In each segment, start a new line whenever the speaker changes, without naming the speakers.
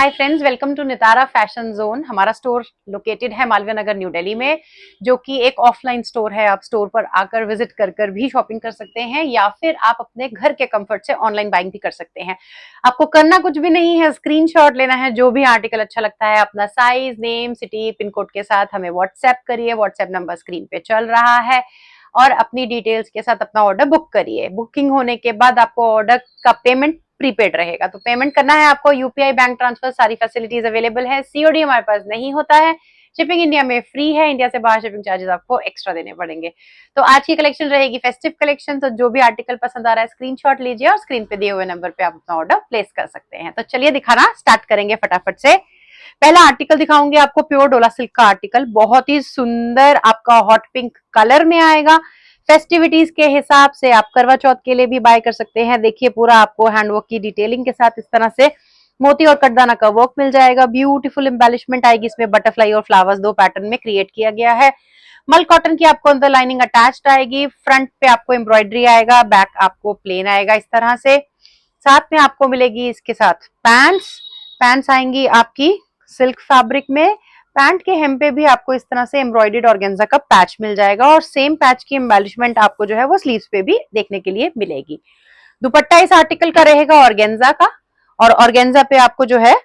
Hi friends, welcome to Nitara fashion zone. हमारा store located है मालवीय नगर new Delhi में, जो कि एक ऑफलाइन स्टोर है। आप स्टोर पर आकर विजिट कर भी शॉपिंग कर सकते हैं या फिर आप अपने घर के कंफर्ट से ऑनलाइन बाइंग भी कर सकते हैं। आपको करना कुछ भी नहीं है, स्क्रीनशॉट लेना है, जो भी आर्टिकल अच्छा लगता है, अपना size, name, city, pin code के साथ हमें व्हाट्सएप करिए। व्हाट्सएप नंबर स्क्रीन पे चल रहा है और अपनी डिटेल्स के साथ अपना ऑर्डर बुक करिए। बुकिंग होने के बाद आपको ऑर्डर का पेमेंट प्रीपेड रहेगा, तो पेमेंट करना है आपको यूपीआई, बैंक ट्रांसफर, सारी फैसिलिटीज अवेलेबल है। सीओडी हमारे पास नहीं होता है। शिपिंग इंडिया में फ्री है, इंडिया से बाहर शिपिंग चार्जेस आपको एक्स्ट्रा देने पड़ेंगे। तो आज की कलेक्शन रहेगी फेस्टिव कलेक्शन। तो जो भी आर्टिकल पसंद आ रहा है स्क्रीनशॉट लीजिए और स्क्रीन पे दिए हुए नंबर पे आप अपना ऑर्डर प्लेस कर सकते हैं। तो चलिए दिखाना स्टार्ट करेंगे फटाफट से। पहला आर्टिकल दिखाऊंगी आपको प्योर डोला सिल्क का आर्टिकल, बहुत ही सुंदर आपका हॉट पिंक कलर में आएगा। फेस्टिविटीज के हिसाब से आप करवा चौथ के लिए भी बाय कर सकते हैं। देखिए पूरा आपको हैंडवर्क की डिटेलिंग के साथ इस तरह से मोती और कटदाना का वर्क मिल जाएगा। ब्यूटीफुल एम्बेलिशमेंट आएगी इसमें, बटरफ्लाई और फ्लावर्स दो पैटर्न में क्रिएट किया गया है। मल कॉटन की आपको अंदर लाइनिंग अटैच्ड आएगी। फ्रंट पे आपको एम्ब्रॉयडरी आएगा, बैक आपको प्लेन आएगा इस तरह से। साथ में आपको मिलेगी इसके साथ पैंट्स आएंगी आपकी सिल्क फैब्रिक में। पैंट के hem पे भी आपको इस तरह से एम्ब्रॉयडर्ड ऑर्गेन्जा का पैच मिल जाएगा और सेम पैच की एम्बेलिशमेंट आपको जो है वो स्लीव्स पे भी देखने के लिए मिलेगी। दुपट्टा इस आर्टिकल का रहेगा ऑर्गेन्जा का, और ऑर्गेन्जा पे आपको जो है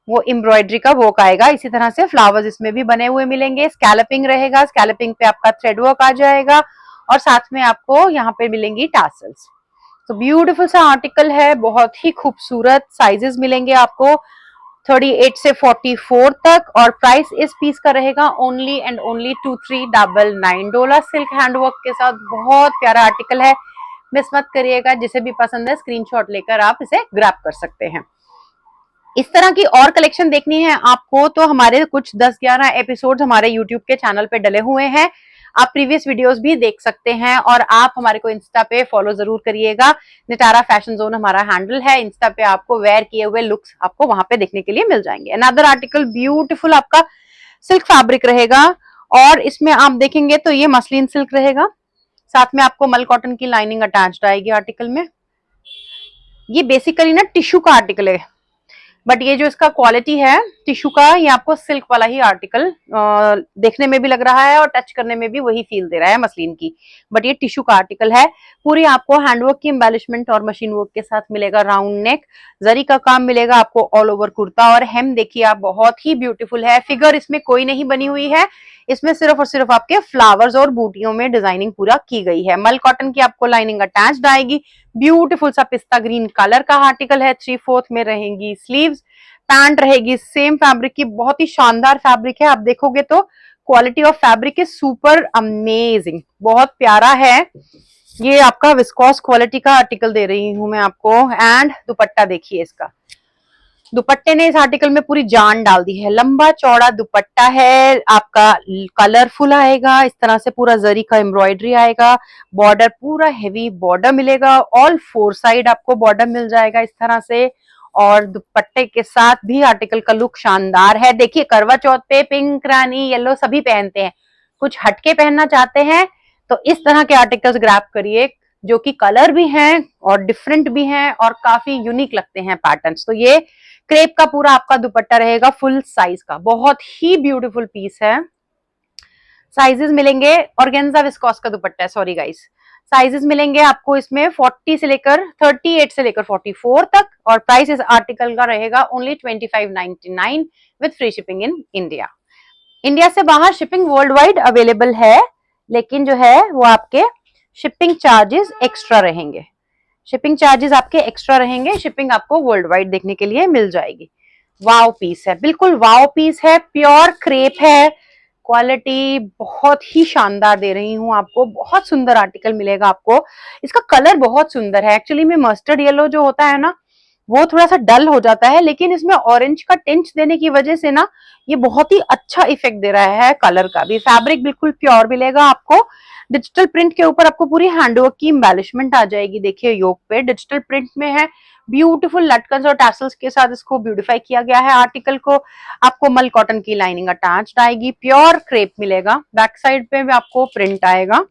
वो एम्ब्रॉयडरी का वर्क आएगा। इसी तरह से फ्लावर्स इसमें भी बने हुए मिलेंगे। स्कैलपिंग रहेगा, स्कैलपिंग पे आपका थ्रेड वर्क आ जाएगा और साथ में आपको यहाँ पे मिलेंगी टासल्स। तो ब्यूटीफुल सा आर्टिकल है, बहुत ही खूबसूरत। साइजेस मिलेंगे आपको 38 से 44 तक और प्राइस इस पीस का रहेगा ओनली एंड ओनली 2399। डोला सिल्क हैंडवर्क के साथ बहुत प्यारा आर्टिकल है, मिस मत करिएगा। जिसे भी पसंद है स्क्रीनशॉट लेकर आप इसे ग्रैब कर सकते हैं। इस तरह की और कलेक्शन देखनी है आपको तो हमारे कुछ 10-11 एपिसोड्स हमारे यूट्यूब के चैनल पे डले हुए हैं। आप प्रीवियस वीडियोस भी देख सकते हैं और आप हमारे को इंस्टा पे फॉलो जरूर करिएगा। नितारा फैशन जोन हमारा हैंडल है। इंस्टा पे आपको वेयर किए हुए लुक्स आपको वहां पे देखने के लिए मिल जाएंगे। अनदर आर्टिकल ब्यूटीफुल आपका सिल्क फैब्रिक रहेगा और इसमें आप देखेंगे तो ये मसलिन सिल्क रहेगा। साथ में आपको मल कॉटन की लाइनिंग अटैच्ड आएगी आर्टिकल में। ये बेसिकली ना टिश्यू का आर्टिकल है, बट ये जो इसका क्वालिटी है टिश्यू का, ये आपको सिल्क वाला ही आर्टिकल देखने में भी लग रहा है और टच करने में भी वही फील दे रहा है मसलिन की, बट ये टिश्यू का आर्टिकल है। पूरी आपको हैंडवर्क की एम्बेलिशमेंट और मशीन वर्क के साथ मिलेगा। राउंड नेक जरी का काम मिलेगा आपको ऑल ओवर कुर्ता, और हेम देखिए आप बहुत ही ब्यूटीफुल है। फिगर इसमें कोई नहीं बनी हुई है, इसमें सिर्फ और सिर्फ आपके फ्लावर्स और बूटियों में डिजाइनिंग पूरा की गई है। मल कॉटन की आपको लाइनिंग अटैच्ड आएगी। ब्यूटीफुल सा पिस्ता ग्रीन कलर का आर्टिकल है। 3/4 में रहेंगी स्लीव्स। पैंट रहेगी सेम फैब्रिक की, बहुत ही शानदार फैब्रिक है। आप देखोगे तो quality of fabric is super amazing, बहुत प्यारा है। ये आपका विस्कोस क्वालिटी का आर्टिकल दे रही हूं मैं आपको। एंड दुपट्टा देखिए इसका, दुपट्टे ने इस आर्टिकल में पूरी जान डाल दी है। लंबा चौड़ा दुपट्टा है आपका, कलरफुल आएगा इस तरह से, पूरा जरी का एम्ब्रॉयडरी आएगा। बॉर्डर पूरा हेवी बॉर्डर मिलेगा, ऑल 4 साइड आपको बॉर्डर मिल जाएगा इस तरह से। और दुपट्टे के साथ भी आर्टिकल का लुक शानदार है। देखिए करवा चौथ पे पिंक, रानी, येलो सभी पहनते हैं, कुछ हटके पहनना चाहते हैं तो इस तरह के आर्टिकल्स ग्रैब करिए, जो कि कलर भी हैं और डिफरेंट भी हैं और काफी यूनिक लगते हैं पैटर्न्स। तो ये क्रेप का पूरा आपका दुपट्टा रहेगा फुल साइज का, बहुत ही ब्यूटीफुल पीस है। साइजेस मिलेंगे, ऑर्गेन्जा विस्कोस का दुपट्टा है, सॉरी गाइस। साइजेस मिलेंगे आपको इसमें 40 से लेकर 38 से लेकर 44 तक, और प्राइस इस आर्टिकल का रहेगा only 2599 with free shipping in India. India से बाहर शिपिंग वर्ल्ड वाइड अवेलेबल है, लेकिन जो है वो आपके शिपिंग चार्जेस एक्स्ट्रा रहेंगे। शिपिंग चार्जेस आपके एक्स्ट्रा रहेंगे। शिपिंग आपको वर्ल्ड वाइड देखने के लिए मिल जाएगी। वाव पीस है, बिल्कुल वाव पीस है, प्योर क्रेप है। क्वालिटी बहुत ही शानदार दे रही हूँ आपको, बहुत सुंदर आर्टिकल मिलेगा आपको। इसका कलर बहुत सुंदर है। एक्चुअली में मस्टर्ड येलो जो होता है ना वो थोड़ा सा डल हो जाता है, लेकिन इसमें ऑरेंज का टिंच देने की वजह से ना ये बहुत ही अच्छा इफेक्ट दे रहा है कलर का भी। फैब्रिक बिल्कुल प्योर मिलेगा आपको। डिजिटल प्रिंट के ऊपर आपको पूरी हैंडवर्क की एम्बेलिशमेंट आ जाएगी। देखिए योक पे डिजिटल प्रिंट में है, ब्यूटीफुल लटकन्स और टैसल्स के साथ इसको ब्यूटीफाई किया गया है आर्टिकल को। आपको मल कॉटन की लाइनिंग अटैच्ड आएगी, प्योर क्रेप मिलेगा। बैक साइड पे भी आपको प्रिंट आएगा।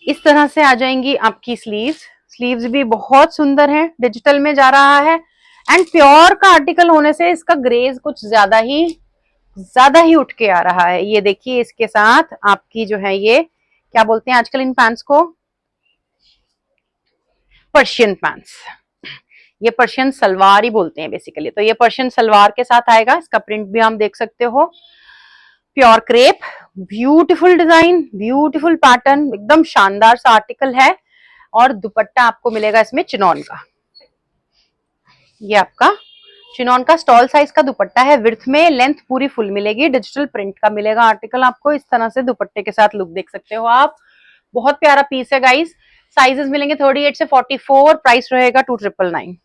इस तरह से आ जाएंगी आपकी स्लीव्स भी बहुत सुंदर है, डिजिटल में जा रहा है। एंड प्योर का आर्टिकल होने से इसका ग्रेज कुछ ज्यादा ही उठ के आ रहा है। ये देखिए इसके साथ आपकी जो है ये क्या बोलते हैं आजकल इन पैंट्स को, पर्शियन पैंट्स। ये पर्शियन सलवार ही बोलते हैं बेसिकली। तो ये पर्शियन सलवार के साथ आएगा, इसका प्रिंट भी हम देख सकते हो, pure crepe, beautiful design, beautiful pattern, एकदम शानदार सा आर्टिकल है। और दुपट्टा आपको मिलेगा इसमें चिनॉन का, ये आपका चिनॉन का स्टॉल साइज का दुपट्टा है, विड्थ में, लेंथ पूरी फुल मिलेगी, डिजिटल प्रिंट का मिलेगा आर्टिकल आपको। इस तरह से दुपट्टे के साथ लुक देख सकते हो आप, बहुत प्यारा पीस है गाइस। साइजेस मिलेंगे 38 से 44, प्राइस रहेगा 2999,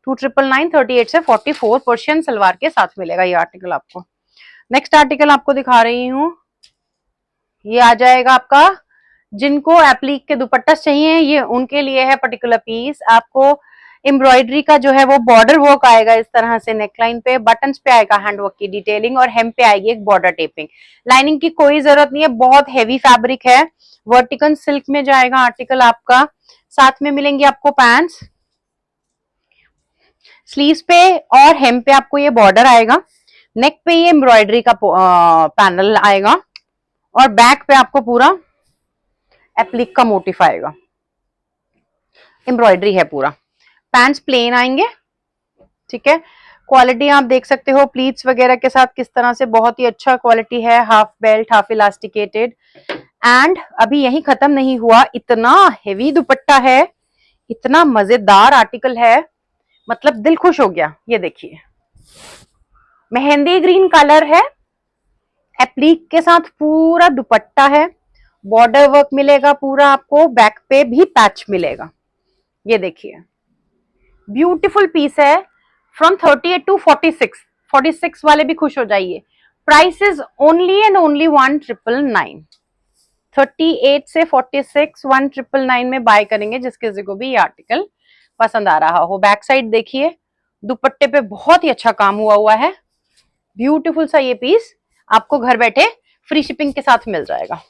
2999, 38 से 44, पर्शियन सलवार के साथ मिलेगा ये आर्टिकल आपको। नेक्स्ट आर्टिकल आपको दिखा रही हूँ, ये आ जाएगा आपका, जिनको एप्लीक के दुपट्टा चाहिए ये उनके लिए है पर्टिकुलर पीस। आपको एम्ब्रॉयडरी का जो है वो बॉर्डर वर्क आएगा इस तरह से, नेकलाइन पे, बटन्स पे आएगा हैंडवर्क की डिटेलिंग, और हेम पे आएगी एक बॉर्डर टेपिंग। लाइनिंग की कोई जरूरत नहीं है, बहुत हेवी फैब्रिक है, वर्टिकल सिल्क में जाएगा आर्टिकल आपका। साथ में मिलेंगे आपको पैंट्स, स्लीव्स पे और हेम पे आपको ये बॉर्डर आएगा, नेक पे ये एम्ब्रॉयडरी का पैनल आएगा, और बैक पे आपको पूरा एप्लिक का मोटिफ आएगा, एम्ब्रॉयडरी है पूरा। पैंट्स प्लेन आएंगे, ठीक है। क्वालिटी आप देख सकते हो प्लीट्स वगैरह के साथ किस तरह से, बहुत ही अच्छा क्वालिटी है, half belt, half elasticated. And अभी यही खत्म नहीं हुआ, इतना हेवी दुपट्टा है, इतना मजेदार आर्टिकल है, मतलब दिल खुश हो गया। ये देखिए मेहंदी ग्रीन कलर है, एप्लीक के साथ पूरा दुपट्टा है, बॉर्डर वर्क मिलेगा पूरा आपको, बैक पे भी पैच मिलेगा। ये देखिए ब्यूटीफुल पीस है, फ्रॉम 38 टू 46, 46 वाले भी खुश हो जाइए। Price is only and only 1999, 38 से 46 1999 में बाय करेंगे जिस किसी को भी ये आर्टिकल पसंद आ रहा हो। बैक साइड देखिए, दुपट्टे पे बहुत ही अच्छा काम हुआ है, ब्यूटीफुल सा ये पीस आपको घर बैठे फ्री शिपिंग के साथ मिल जाएगा।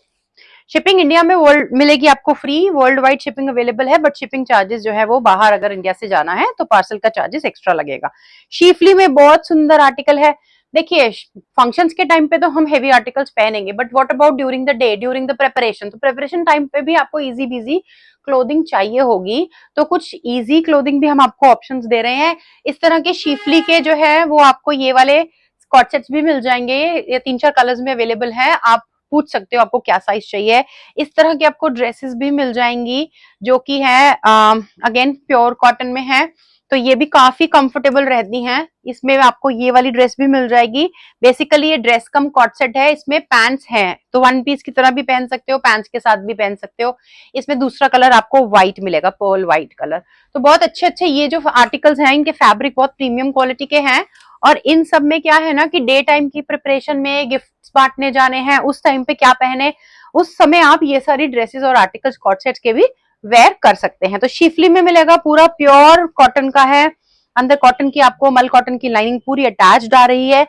शिपिंग इंडिया में वर्ल्ड मिलेगी आपको free, world wide shipping available है, बट शिपिंग चार्जेस जो है वो बाहर अगर इंडिया से जाना है तो पार्सल का चार्जेस एक्स्ट्रा लगेगा। शीफली में बहुत सुंदर आर्टिकल है। देखिए फंक्शंस के टाइम पे तो हम हेवी आर्टिकल्स पहनेंगे, but what about during the day, during the preparation, तो प्रिपरेशन टाइम पे भी आपको इजी बिजी क्लोथिंग चाहिए होगी, तो कुछ इजी क्लोथिंग भी हम आपको ऑप्शंस दे रहे हैं। इस तरह के शीफली के जो है वो आपको ये वाले कॉट सेट्स भी मिल जाएंगे, ये 3-4 कलर्स में अवेलेबल है, आप पूछ सकते हो आपको क्या साइज चाहिए। इस तरह की आपको ड्रेसेस भी मिल जाएंगी जो कि है अगेन प्योर कॉटन में है, तो ये भी काफी कंफर्टेबल रहती हैं। इसमें आपको ये वाली ड्रेस भी मिल जाएगी, बेसिकली ये ड्रेस कम कॉट सेट है, इसमें पैंट्स हैं तो वन पीस की तरह भी पहन सकते हो, पैंट्स के साथ भी पहन सकते हो। इसमें दूसरा कलर आपको व्हाइट मिलेगा, पर्ल व्हाइट कलर। तो बहुत अच्छे अच्छे ये जो आर्टिकल्स हैं, इनके फैब्रिक बहुत प्रीमियम क्वालिटी के हैं, और इन सब में क्या है ना कि डे टाइम की प्रिपरेशन में गिफ्ट्स बांटने जाने हैं, उस टाइम पे क्या पहने, उस समय आप ये सारी ड्रेसेस और आर्टिकल्स कॉट सेट्स के भी वेयर कर सकते हैं। तो शिफली में मिलेगा, पूरा प्योर कॉटन का है, अंदर कॉटन की आपको मल कॉटन की लाइनिंग पूरी अटैच्ड आ रही है।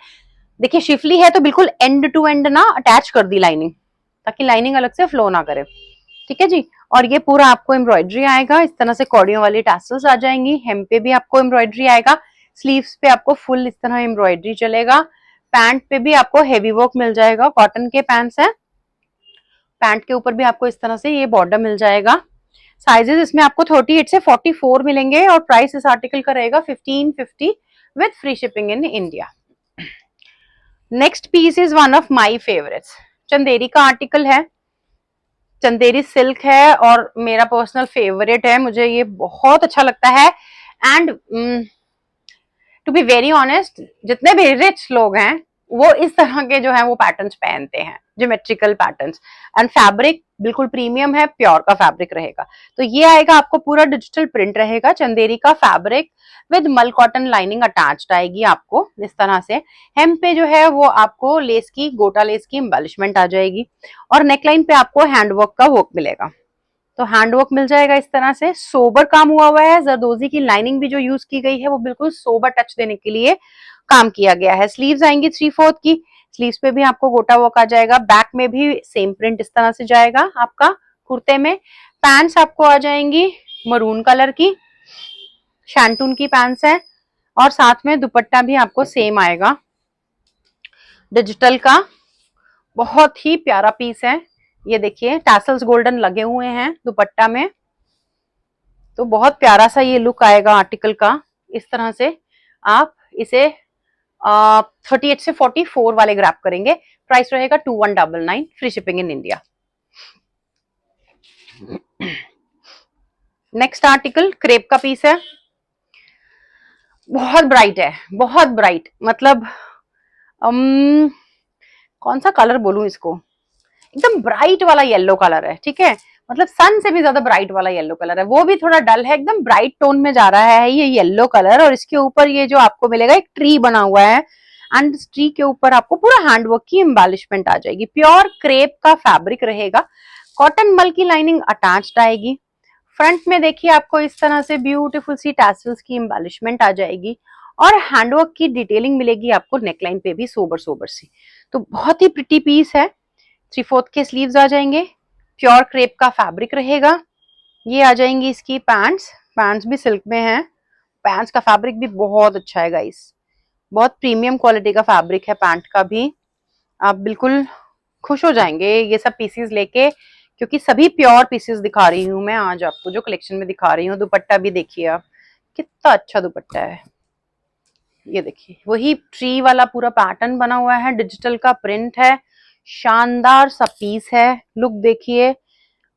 देखिए शिफली है तो बिल्कुल एंड टू एंड ना अटैच कर दी लाइनिंग, ताकि लाइनिंग अलग से फ्लो ना करे, ठीक है जी। और ये पूरा आपको एम्ब्रॉयडरी आएगा, इस तरह से कॉर्डियों वाली टैसल्स आ जाएंगी, हेम पे भी आपको एम्ब्रॉयडरी आएगा, स्लीव्स पे आपको फुल इस तरह एम्ब्रॉयडरी चलेगा, पैंट पे भी आपको हेवी वर्क मिल जाएगा, कॉटन के पैंट्स हैं, पैंट के ऊपर भी आपको इस तरह से ये बॉर्डर मिल जाएगा। साइजेस इसमें आपको 38 से 44 मिलेंगे, और प्राइस इस आर्टिकल का रहेगा 1550 with free shipping in India. Next piece is one of my favourites, Chanderi का आर्टिकल है, चंदेरी सिल्क है और मेरा पर्सनल फेवरेट है, मुझे ये बहुत अच्छा लगता है। And to be very honest, जितने भी रिच लोग हैं वो इस तरह के जो है वो पैटर्न्स पहनते हैं, ज्योमेट्रिकल पैटर्न्स, एंड फैब्रिक बिल्कुल प्रीमियम है, प्योर का फैब्रिक रहेगा। तो ये आएगा आपको पूरा डिजिटल प्रिंट रहेगा, चंदेरी का फैब्रिक विद मल कॉटन लाइनिंग अटैच्ड आएगी आपको इस तरह से। हेम पे जो है वो आपको लेस की, गोटा लेस की एम्बेलिशमेंट आ जाएगी, और नेकलाइन पे आपको हैंडवर्क का वर्क मिलेगा। तो हैंडवर्क मिल जाएगा इस तरह से, सोबर काम हुआ है, जरदोजी की लाइनिंग भी जो यूज की गई है वो बिल्कुल सोबर टच देने के लिए काम किया गया है। स्लीव्स आएंगी 3/4 की, स्लीव्स पे भी आपको गोटा वर्क आ जाएगा, बैक में भी सेम प्रिंट इस तरह से जाएगा आपका कुर्ते में। पैंट्स आपको आ जाएंगी मरून कलर की, शैंटून की पैंट्स है, और साथ में दुपट्टा भी आपको सेम आएगा डिजिटल का, बहुत ही प्यारा पीस है। ये देखिए टैसल्स गोल्डन लगे हुए हैं दुपट्टा में, तो बहुत प्यारा सा ये लुक आएगा आर्टिकल का। इस तरह से आप इसे 38 से 44 वाले ग्रैब करेंगे। प्राइस रहेगा 2199, free shipping in India. Next article crepe का पीस है, बहुत ब्राइट है, बहुत ब्राइट, मतलब कौन सा कलर बोलूं इसको, एकदम ब्राइट वाला येलो कलर है, ठीक है, मतलब सन से भी ज्यादा ब्राइट वाला येलो कलर है, वो भी थोड़ा डल है, एकदम ब्राइट टोन में जा रहा है ये येलो कलर। और इसके ऊपर ये जो आपको मिलेगा एक ट्री बना हुआ है, एंड इस ट्री के ऊपर आपको पूरा हैंडवर्क की एम्बेलिशमेंट आ जाएगी। प्योर क्रेप का फैब्रिक रहेगा, कॉटन मल की लाइनिंग अटैच्ड आएगी। फ्रंट में देखिए आपको इस तरह से ब्यूटीफुल सी टैसल्स की एम्बेलिशमेंट आ जाएगी, और हैंडवर्क की डिटेलिंग मिलेगी आपको नेकलाइन पे भी सोबर सोबर सी। तो बहुत ही प्रिटी पीस है। 3/4 के स्लीव्स आ जाएंगे, प्योर क्रेप का फैब्रिक रहेगा। ये आ जाएंगी इसकी पैंट्स, पैंट्स भी सिल्क में है, पैंट्स का फैब्रिक भी बहुत अच्छा है गाइस, बहुत प्रीमियम क्वालिटी का फैब्रिक है पैंट का भी। आप बिल्कुल खुश हो जाएंगे ये सब पीसेस लेके, क्योंकि सभी प्योर पीसेस दिखा रही हूँ मैं आज आपको, जो कलेक्शन में दिखा रही हूँ। दुपट्टा भी देखिए आप, कितना अच्छा दुपट्टा है। ये देखिए वही ट्री वाला पूरा पैटर्न बना हुआ है, डिजिटल का प्रिंट है, शानदार सा पीस है। लुक देखिए,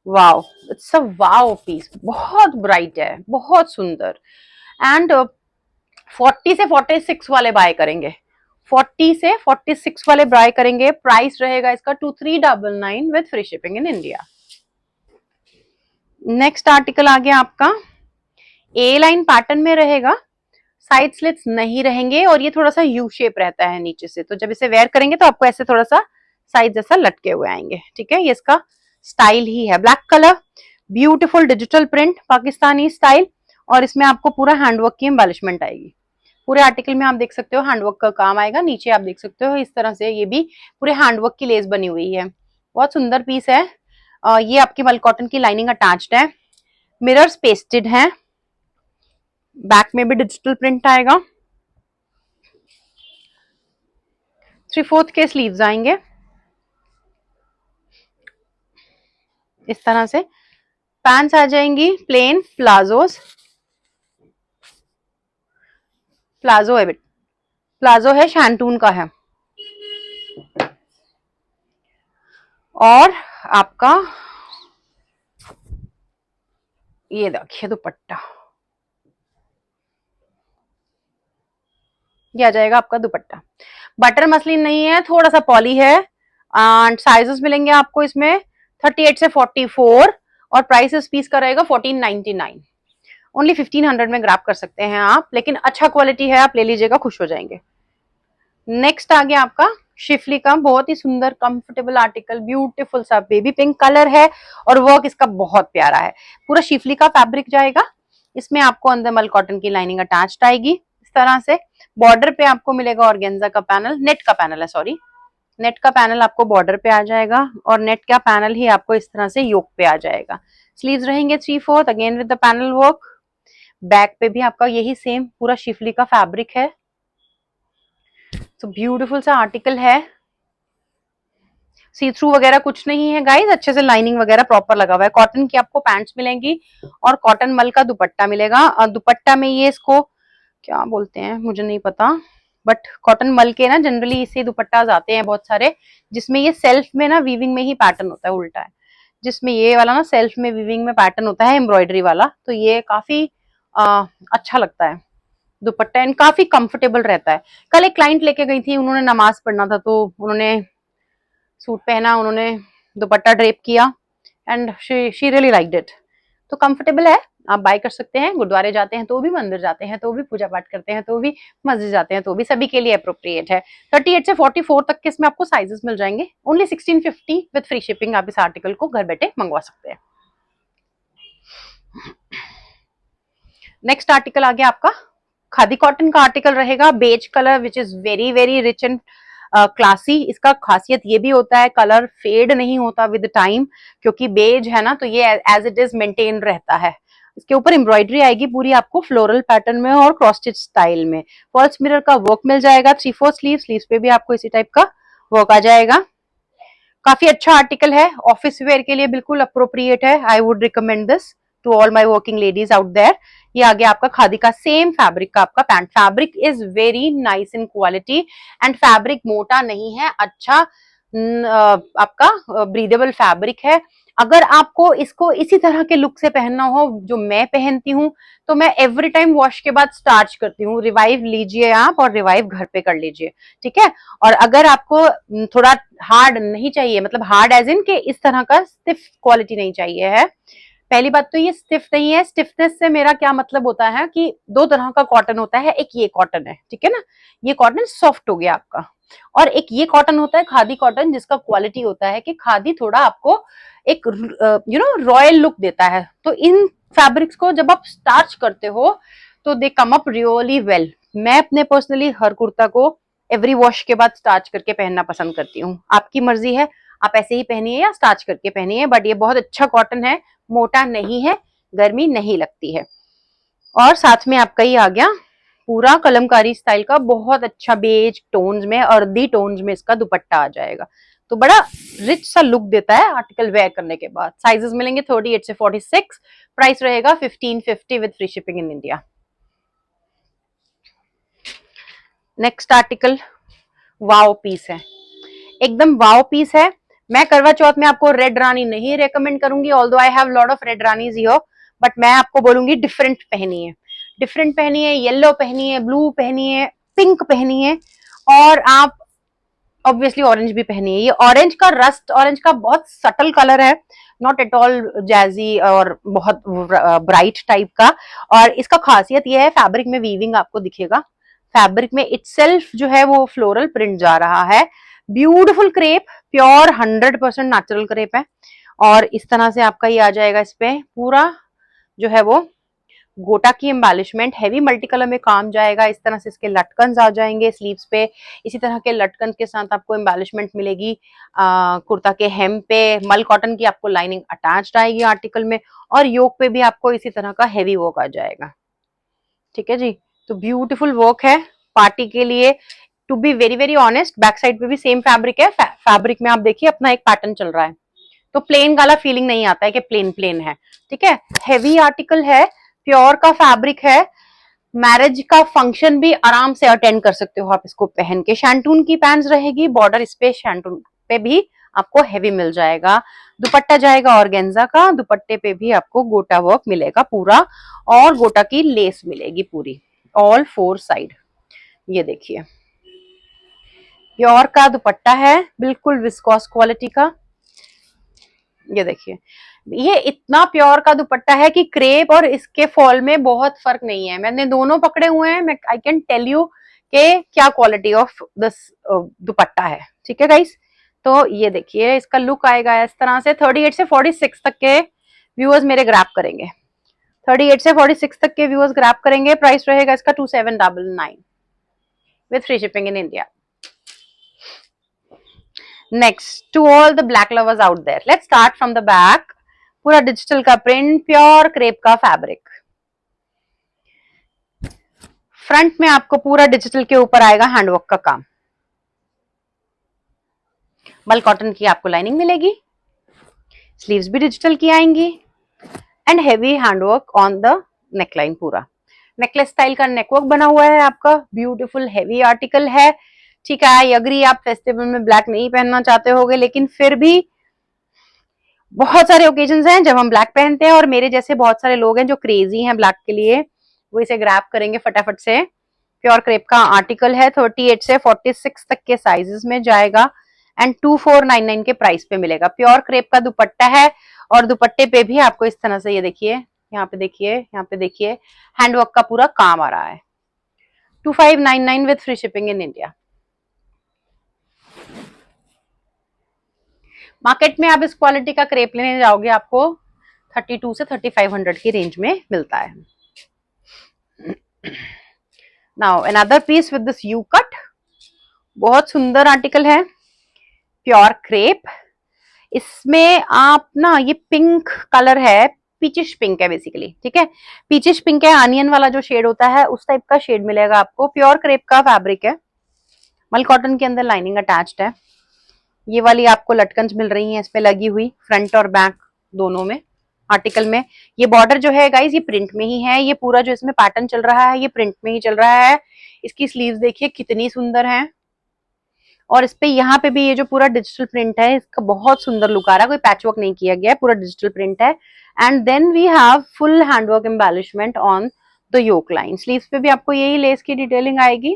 wow, it's a wow piece, बहुत ब्राइट है, बहुत सुंदर। एंड 40 से 46 वाले बाय करेंगे, 40 से 46 वाले बाय करेंगे। प्राइस रहेगा इसका 2399 with free shipping in India. Next article आ गया आपका, ए लाइन पैटर्न में रहेगा, साइड स्लिट्स नहीं रहेंगे, और ये थोड़ा सा यू शेप रहता है नीचे से, तो जब इसे वेयर करेंगे तो आपको ऐसे थोड़ा सा साइड जैसा लटके हुए आएंगे, ठीक है। ये इसका स्टाइल ही है, black colour, beautiful digital print, Pakistani style, और इसमें आपको पूरा हैंडवर्क की एम्बेलिशमेंट आएगी। पूरे आर्टिकल में आप देख सकते हो हैंडवर्क का काम आएगा, नीचे आप देख सकते हो इस तरह से ये भी पूरे हैंडवर्क की लेस बनी हुई है, बहुत सुंदर पीस है। ये आपकी मल कॉटन की लाइनिंग अटैच्ड है, मिरर्स पेस्टेड है, बैक में भी डिजिटल प्रिंट आएगा, 3/4 के स्लीव्स आएंगे इस तरह से। पैंट्स आ जाएंगी प्लेन प्लाजोस, प्लाजो है, प्लाजो है, शैंटून का है। और आपका ये देखिए दुपट्टा, ये आ जाएगा आपका दुपट्टा, बटर मसलिन नहीं है, थोड़ा सा पॉली है, एंड साइजेस मिलेंगे आपको इसमें 38 से 44, और प्राइस इस पीस का रहेगा 1499। ओनली 1500 में ग्रैब कर सकते हैं आप, लेकिन अच्छा क्वालिटी है, आप ले लीजिएगा, खुश हो जाएंगे। नेक्स्ट आ गया आपका शिफली का, बहुत ही सुंदर कंफर्टेबल आर्टिकल, ब्यूटीफुल सा बेबी पिंक कलर है, और वर्क इसका बहुत प्यारा है, पूरा शिफली का फैब्रिक जाएगा। इसमें आपको अंदर मल कॉटन की लाइनिंग अटैच्ड आएगी इस तरह से। बॉर्डर पे आपको मिलेगा ऑर्गेन्जा का पैनल, नेट का पैनल है, सॉरी, नेट का पैनल आपको बॉर्डर पे आ जाएगा, और नेट का पैनल ही आपको इस तरह से योक पे आ जाएगा। स्लीव्स रहेंगे 3/4 again with the panel work. Back पे भी आपका यही सेम पूरा शिफली का फैब्रिक है, तो ब्यूटीफुल सा आर्टिकल है। सी थ्रू वगैरह कुछ नहीं है गाइस, अच्छे से लाइनिंग वगैरह प्रॉपर लगा हुआ है। कॉटन की आपको पैंट्स मिलेंगी, और कॉटन मल का दुपट्टा मिलेगा, और दुपट्टा में ये इसको क्या बोलते हैं मुझे नहीं पता, बट कॉटन मल के ना जनरली इसे दुपट्टा आते हैं बहुत सारे, जिसमें ये सेल्फ में ना वीविंग में ही पैटर्न होता है, उल्टा है, जिसमें ये वाला ना सेल्फ में वीविंग में पैटर्न होता है एम्ब्रॉयडरी वाला, तो ये काफी अच्छा लगता है दुपट्टा, एंड काफी कंफर्टेबल रहता है। कल एक क्लाइंट लेके गई थी, उन्होंने नमाज पढ़ना था, तो उन्होंने सूट पहना, उन्होंने दुपट्टा ड्रेप किया, and she really liked it. तो कंफर्टेबल है, आप बाय कर सकते हैं, गुरुद्वारे जाते हैं तो भी, मंदिर जाते हैं तो भी, पूजा पाठ करते हैं तो भी, मस्जिद जाते हैं तो भी, सभी के लिए अप्रोप्रिएट है। 38 से 44 तक के इसमें आपको साइजेस मिल जाएंगे, ओनली 1650 विद फ्री शिपिंग। आप इस आर्टिकल को घर बैठे मंगवा सकते हैं। नेक्स्ट आर्टिकल आ गया आपका, खादी कॉटन का आर्टिकल रहेगा, beige colour which is very very rich and classy. इसका खासियत ये भी होता है कलर फेड नहीं होता विद टाइम, क्योंकि बेज है ना, तो ये एज इट इज मेंटेन रहता है। इसके ऊपर एम्ब्रॉयडरी आएगी पूरी आपको फ्लोरल पैटर्न में और क्रॉस स्टिच स्टाइल में। फॉल्स मिरर का वर्क मिल जाएगा। 3/4 स्लीव्स पे भी आपको इसी टाइप का वर्क आ जाएगा। काफी अच्छा आर्टिकल है, ऑफिस वेयर के लिए बिल्कुल अप्रोप्रिएट है। I would recommend this to all my working ladies out there. ये आ गया आपका खादी का सेम फैब्रिक का आपका pant. Fabric is very nice in quality and fabric मोटा नहीं है, अच्छा आपका ब्रीदेबल फैब्रिक है। अगर आपको इसको इसी तरह के लुक से पहनना हो जो मैं पहनती हूँ, तो मैं एवरी टाइम वॉश के बाद स्टार्च करती हूँ। रिवाइव लीजिए आप और रिवाइव घर पे कर लीजिए, ठीक है। और अगर आपको थोड़ा हार्ड नहीं चाहिए, मतलब हार्ड एज इन के इस तरह का स्टिफ क्वालिटी नहीं चाहिए है। पहली बात तो ये स्टिफ नहीं है। स्टिफनेस से मेरा क्या मतलब होता है कि दो तरह का कॉटन होता है, एक ये कॉटन है, ठीक है ना, ये कॉटन सॉफ्ट हो गया आपका, और एक ये कॉटन होता है खादी कॉटन, जिसका क्वालिटी होता है कि खादी थोड़ा आपको एक रॉयल लुक देता है। तो इन फैब्रिक्स को जब आप स्टार्च करते हो तो दे कम अप रियली वेल। मैं अपने पर्सनली हर कुर्ता को एवरी वॉश के बाद स्टार्च करके पहनना पसंद करती हूँ। आपकी मर्जी है, आप ऐसे ही पहनिए या स्टार्च करके पहनिए, बट ये बहुत अच्छा कॉटन है, मोटा नहीं है, गर्मी नहीं लगती है। और साथ में आपका ही आ गया पूरा कलमकारी स्टाइल का बहुत अच्छा बेज टोन्स में, अर्दी टोन्स में इसका दुपट्टा आ जाएगा। तो बड़ा रिच सा लुक देता है आर्टिकल वेयर करने के बाद। साइजेस मिलेंगे 38 से 46। प्राइस रहेगा 1550 with free shipping in India. Next article wow piece है, एकदम वाओ पीस है। मैं करवा चौथ में आपको रेड रानी नहीं रेकमेंड करूंगी, although I have lot of red Rani's here, but मैं आपको बोलूंगी डिफरेंट पहनिए, डिफरेंट पहनिए। येलो पहनिए, ब्लू पहनिए, पिंक पहनिए, और आप ऑब्वियसली ऑरेंज भी पहनिए। ये ऑरेंज का, रस्ट ऑरेंज का बहुत सटल कलर है, नॉट एट ऑल जैजी और बहुत ब्राइट टाइप का। और इसका खासियत ये है फैब्रिक में वीविंग आपको दिखेगा, फैब्रिक में इटसेल्फ जो है वो फ्लोरल प्रिंट जा रहा है। Beautiful crepe, pure 100% natural crepe है। और इस तरह से आपका ये आ जाएगा, इस पे पूरा जो है वो गोटा की एम्बेलिशमेंट, हैवी मल्टी कलर में काम जाएगा। इस तरह से इसके लटकन आ जाएंगे स्लीव्स पे, इसी तरह के लटकन के साथ आपको एम्बेलिशमेंट मिलेगी। कुर्ता के हेम पे मल कॉटन की आपको लाइनिंग अटैच्ड आएगी आर्टिकल में, और योक पे भी आपको इसी तरह का हैवी वर्क आ जाएगा, ठीक है जी। तो ब्यूटीफुल वर्क है पार्टी के लिए। To be very very honest, back side पे भी सेम फैब्रिक है। फैब्रिक में आप देखिए अपना एक पैटर्न चल रहा है, तो प्लेन वाला फीलिंग नहीं आता है कि प्लेन प्लेन है, ठीक है। हैवी आर्टिकल है, प्योर का फैब्रिक है। मैरिज का फंक्शन भी आराम से अटेंड कर सकते हो आप इसको पहन के। शैंटून की पैंट्स रहेगी, बॉर्डर इस पे शैंटून पे भी आपको हैवी मिल जाएगा। दुपट्टा जाएगा ऑर्गेन्जा का, दुपट्टे पे भी आपको गोटा वर्क मिलेगा पूरा, और गोटा की लेस मिलेगी पूरी ऑल 4 साइड। ये देखिए प्योर का दुपट्टा है, बिल्कुल विस्कोस क्वालिटी का। ये देखिए, ये इतना प्योर का दुपट्टा है कि क्रेप और इसके फॉल में बहुत फर्क नहीं है। मैंने दोनों पकड़े हुए हैं, मैं आई कैन टेल यू के क्या क्वालिटी ऑफ दिस दुपट्टा है, ठीक है गाइस। तो ये देखिए इसका लुक आएगा इस तरह से। 38 से 46 तक के व्यूअर्स मेरे ग्रैब करेंगे, 38 से 46 तक के व्यूअर्स ग्रैब करेंगे। प्राइस रहेगा इसका 2799 with free shipping in India. Next, to all the black lovers out there, let's start from the back. पूरा डिजिटल का प्रिंट, प्योर क्रेप का फैब्रिक। फ्रंट में आपको पूरा डिजिटल के ऊपर आएगा हैंडवर्क का काम, मल कॉटन की आपको लाइनिंग मिलेगी, स्लीव्स भी डिजिटल की आएंगी, and heavy handwork on the neckline. पूरा नेकलेस स्टाइल का नेकवर्क बना हुआ है आपका, ब्यूटीफुल हैवी आर्टिकल है, ठीक है। आई अग्री आप फेस्टिवल में ब्लैक नहीं पहनना चाहते होगे, लेकिन फिर भी बहुत सारे ओकेजन्स हैं जब हम ब्लैक पहनते हैं, और मेरे जैसे बहुत सारे लोग हैं जो क्रेजी हैं ब्लैक के लिए, वो इसे ग्रैब करेंगे फटाफट से। प्योर क्रेप का आर्टिकल है, 38 से 46 तक के साइजेस में जाएगा, एंड 2499 के प्राइस पे मिलेगा। प्योर क्रेप का दुपट्टा है, और दुपट्टे पे भी आपको इस तरह से, ये देखिए यहाँ पे देखिए, यहाँ पे देखिए हैंडवर्क का पूरा काम आ रहा है। 2599 with free shipping in India. Market में आप इस क्वालिटी का क्रेप लेने जाओगे आपको 32 से 3500 की रेंज में मिलता है। Now another peace with this you cut, बहुत सुंदर आर्टिकल है, प्योर क्रेप। इसमें आप ना, ये पिंक कलर है, पीचिश पिंक है बेसिकली, ठीक है, पीचिश पिंक है, अनियन वाला जो शेड होता है उस टाइप का शेड मिलेगा आपको। प्योर क्रेप का फैब्रिक है, मल कॉटन के अंदर लाइनिंग अटैच्ड है। ये वाली आपको लटकन्स मिल रही हैं इसमें लगी हुई, फ्रंट और बैक दोनों में आर्टिकल में। ये बॉर्डर जो है गाइस ये प्रिंट में ही है, ये पूरा जो इसमें पैटर्न चल रहा है ये प्रिंट में ही चल रहा है। इसकी स्लीव्स देखिए कितनी सुंदर है, और इस पे यहाँ पे भी ये जो पूरा डिजिटल प्रिंट है इसका बहुत सुंदर लुक आ रहा है, कोई पैचवर्क नहीं किया गया है, पूरा डिजिटल प्रिंट है। And then we have full handwork embellishment on the yoke line. Sleeves पे भी आपको यही लेस की डिटेलिंग आएगी,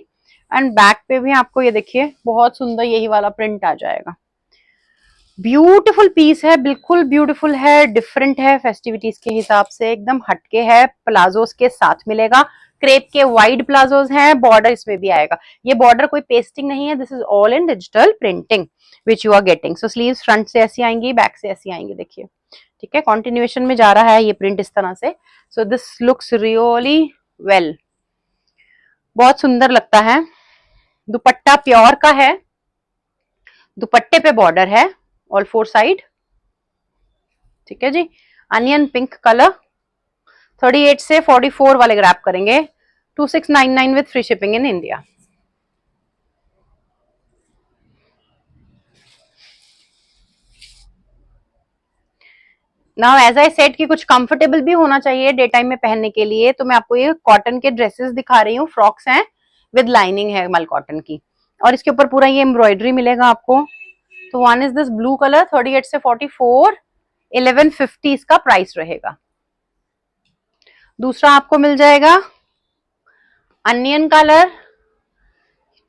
एंड बैक पे भी आपको ये देखिए बहुत सुंदर यही वाला प्रिंट आ जाएगा। ब्यूटीफुल पीस है, बिल्कुल ब्यूटीफुल है, डिफरेंट है, फेस्टिविटीज के हिसाब से एकदम हटके है। प्लाजोस के साथ मिलेगा, क्रेप के वाइड प्लाजोस हैं, बॉर्डर इसमें भी आएगा। ये बॉर्डर कोई पेस्टिंग नहीं है, this is all in digital printing which you are getting. So sleeves front से ऐसी आएंगी, बैक से ऐसी आएंगी, देखिए ठीक है, कॉन्टिन्यूएशन में जा रहा है ये प्रिंट इस तरह से। So this looks really well, बहुत सुंदर लगता है। दुपट्टा प्योर का है, दुपट्टे पे बॉर्डर है ऑल फोर साइड, ठीक है जी। अनियन पिंक कलर, 38 से 44 वाले ग्रैप करेंगे, 2699 with free shipping in India. Now as I said कि कुछ कंफर्टेबल भी होना चाहिए डे टाइम में पहनने के लिए, तो मैं आपको ये कॉटन के ड्रेसेस दिखा रही हूँ, फ्रॉक्स हैं विद लाइनिंग है मल कॉटन की, और इसके ऊपर पूरा ये एम्ब्रॉयडरी मिलेगा आपको। तो one is this blue colour, 38 से 44, 1150 इसका प्राइस रहेगा। दूसरा आपको मिल जाएगा अनियन कलर,